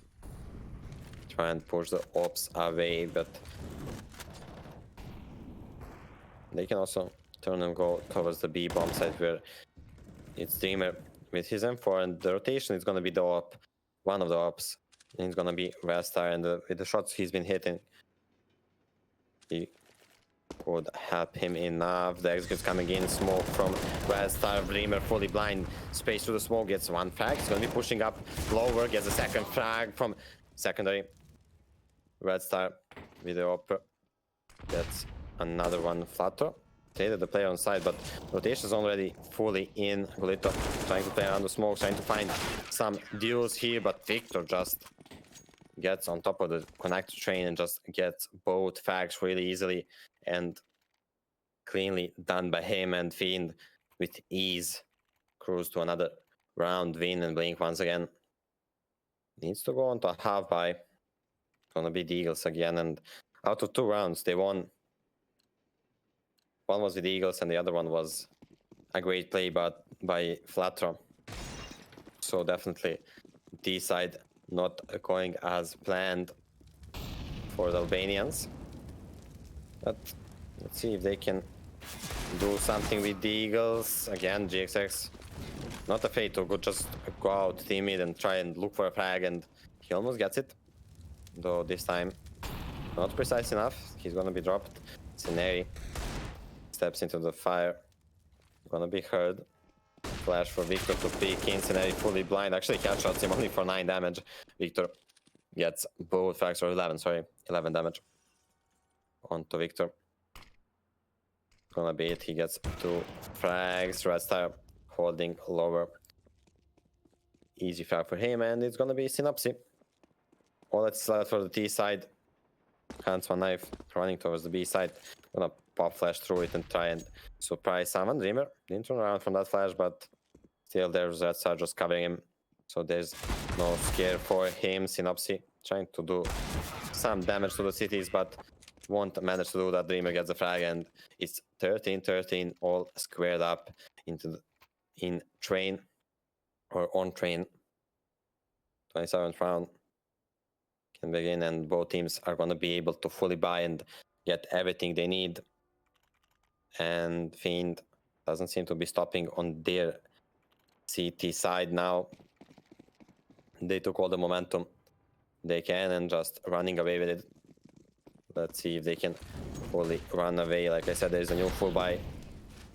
try and push the ops away, but they can also turn and go towards the B bomb site where it's Dreamer with his M4, and the rotation is gonna be the op, one of the ops, and it's gonna be Westar, and with the shots he's been hitting, he would help him enough. The execute's coming in, smoke from Westar, Dreamer fully blind, space through the smoke, gets 1 frag, he's gonna be pushing up lower, gets a 2nd frag from secondary. Westar with the op, gets another one. Flatro traded the player on side, but rotation is already fully in. Golito trying to play around the smoke, trying to find some deals here, but Victor just gets on top of the connector train and just gets both frags really easily and cleanly done by him, and Fiend with ease cruise to another round win, and Blink once again needs to go on to a half buy. Gonna be the Eagles again, and out of 2 rounds they won. One was with the Eagles and the other one was a great play but by Flatro. So definitely D side not going as planned for the Albanians. But let's see if they can do something with the Eagles. Again, GXX not afraid to just go out, team it, and try and look for a frag, and he almost gets it. Though this time not precise enough. He's gonna be dropped. Scenario steps into the fire. Gonna be heard. Flash for Victor to peek in. Scenario fully blind. Actually headshots him only for 9 damage. Victor gets both frags, or 11, sorry. 11 damage. Onto Victor. Gonna be it. He gets 2 frags. Westar holding lower. Easy frag for him, and it's gonna be Synopsy. All that's left for the T side. Hands one knife running towards the B side. Gonna pop flash through it and try and surprise someone. Dreamer didn't turn around from that flash, but still there's Westar just covering him. So there's no scare for him. Synopsy trying to do some damage to the cities, but won't manage to do that. Dreamer gets the frag, and it's 13-13, all squared up in train or on train. 27th round can begin, and both teams are going to be able to fully buy and get everything they need. And Fiend doesn't seem to be stopping on their CT side now. They took all the momentum they can and just running away with it. Let's see if they can fully run away. Like I said, there's a new full buy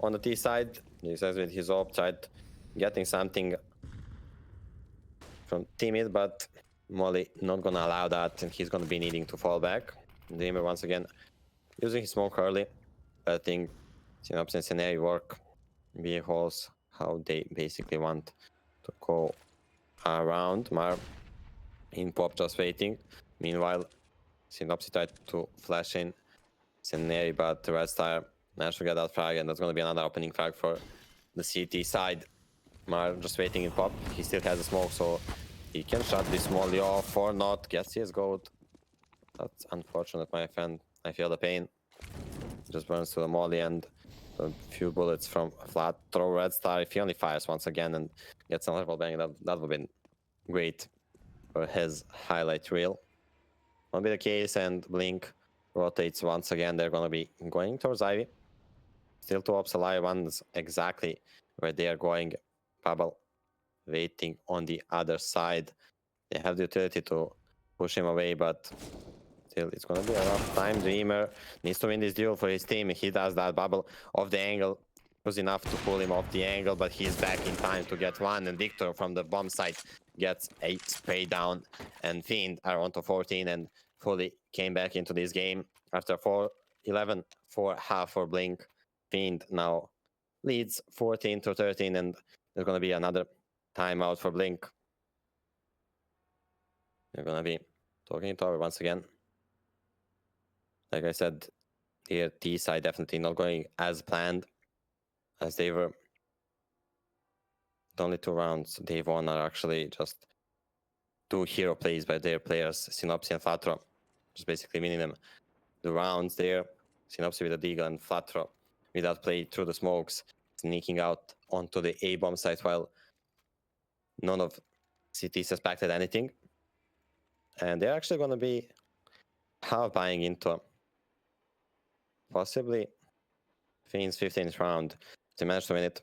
on the T side. He says with his op tried getting something from teammate, but Molly not gonna allow that, and he's gonna be needing to fall back. Dreamer once again using his smoke early, letting Synops and Scenario work B holes how they basically want to go around. Mar in pop just waiting. Meanwhile, Synopsy tried to flash in Scenario, but Westar managed to get that frag, and that's gonna be another opening frag for the CT side. Mar just waiting in pop. He still has the smoke, so he can shut this molly off or not. Gets his gold. That's unfortunate, my friend. I feel the pain. Just burns to the molly, and A few bullets from flat throw Red Star. If he only fires once again and gets another bang, that would have been great for his highlight reel. Won't be the case, and Blink rotates once again. They're going to be going towards Ivy. Still two ops alive. One's exactly where they are going. Bubble waiting on the other side. They have the utility to push him away, but still it's going to be a rough time. Dreamer needs to win this duel for his team. He does that. Bubble off the angle was enough to pull him off the angle, but he's back in time to get one. And Victor from the bomb site gets a spray down. And Fiend are on to 14 and fully came back into this game after 4-11 for half for Blink. Fiend now leads 14-13, and there's going to be another timeout for Blink. They're going to be talking it over once again. Like I said, their T side definitely not going as planned as they were. The only 2 rounds they've won are actually just 2 hero plays by their players, Synopsy and Flatro. Just basically winning them the rounds there. Synopsy with a Deagle and Flatro with that play through the smokes, sneaking out onto the A bomb site while none of CT suspected anything. And they're actually going to be half buying into possibly Fiend's 15th round. They managed to win it.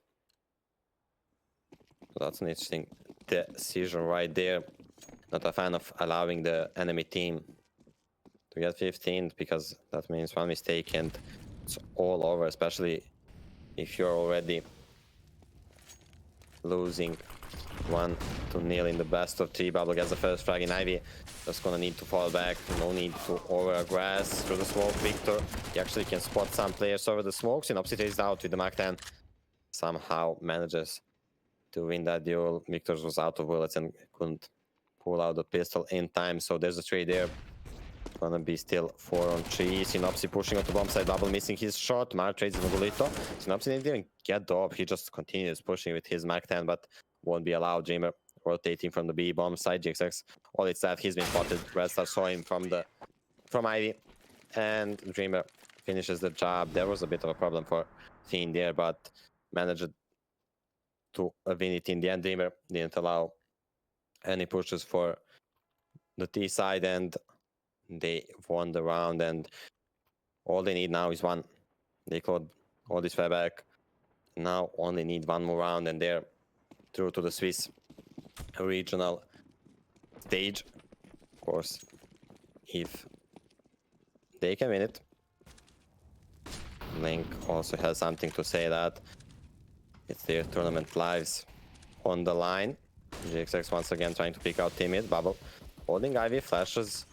That's an interesting decision right there. Not a fan of allowing the enemy team to get 15th, because that means one mistake and it's all over, especially if you're already losing 1-0 in the best of 3. Bubble gets the first frag in Ivy. Just gonna need to fall back. No need to over-aggress through the smoke. Victor, he actually can spot some players over the smokes. Synopsy is out with the Mach 10. Somehow manages to win that duel. Victor was out of bullets and couldn't pull out the pistol in time. So there's a trade there. Gonna be still 4-on-3. Synopsy pushing on the bomb side. Bubble missing his shot. Mar trades in the Bulito. Synopsy didn't even get the op. He just continues pushing with his Mach 10, but won't be allowed. Dreamer rotating from the B bomb side. GXX, all it's that he's been spotted. Red Star saw him from Ivy, and Dreamer finishes the job. There was a bit of a problem for Fiend there, but managed to win it in the end. Dreamer didn't allow any pushes for the T side, and they won the round. And all they need now is one. They clawed all this way back. Now only need one more round, and they're through to the Swiss regional stage. Of course, if they can win it. Link also has something to say that it's their tournament lives on the line. GXX once again trying to pick out teammate. Bubble holding Ivy, flashes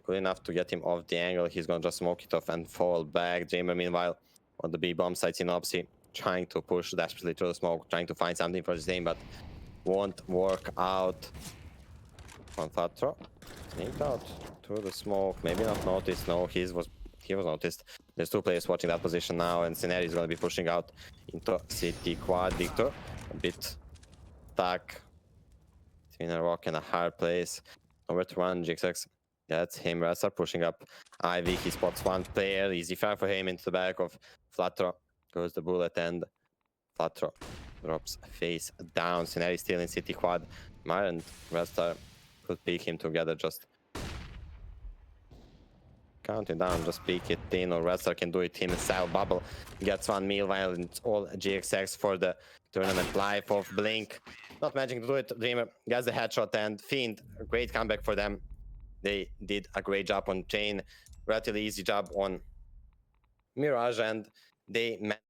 good enough to get him off the angle. He's gonna just smoke it off and fall back. Dreamer meanwhile on the B bomb site, Synopsy trying to push desperately through the smoke, trying to find something for his team, but won't work out. On Fatro, sneaked out through the smoke. Maybe not noticed. No, he was noticed. There's 2 players watching that position now, and Scenario is going to be pushing out into City Quad. Victor a bit stuck between a rock and a hard place. Nowhere to run. GXX, that's him. Rasa pushing up Ivy. He spots 1 player. Easy fire for him into the back of Flatro. Goes the bullet, and Flatro drops face down. Scenario still in City Quad. Mar and Rasta could pick him together, just counting down, just pick it in, or Rasta can do it himself. Bubble gets 1 meanwhile, and it's all GXX for the tournament life of Blink. Not managing to do it. Dreamer gets the headshot, and Fiend, a great comeback for them. They did a great job on Chain, relatively easy job on Mirage, and they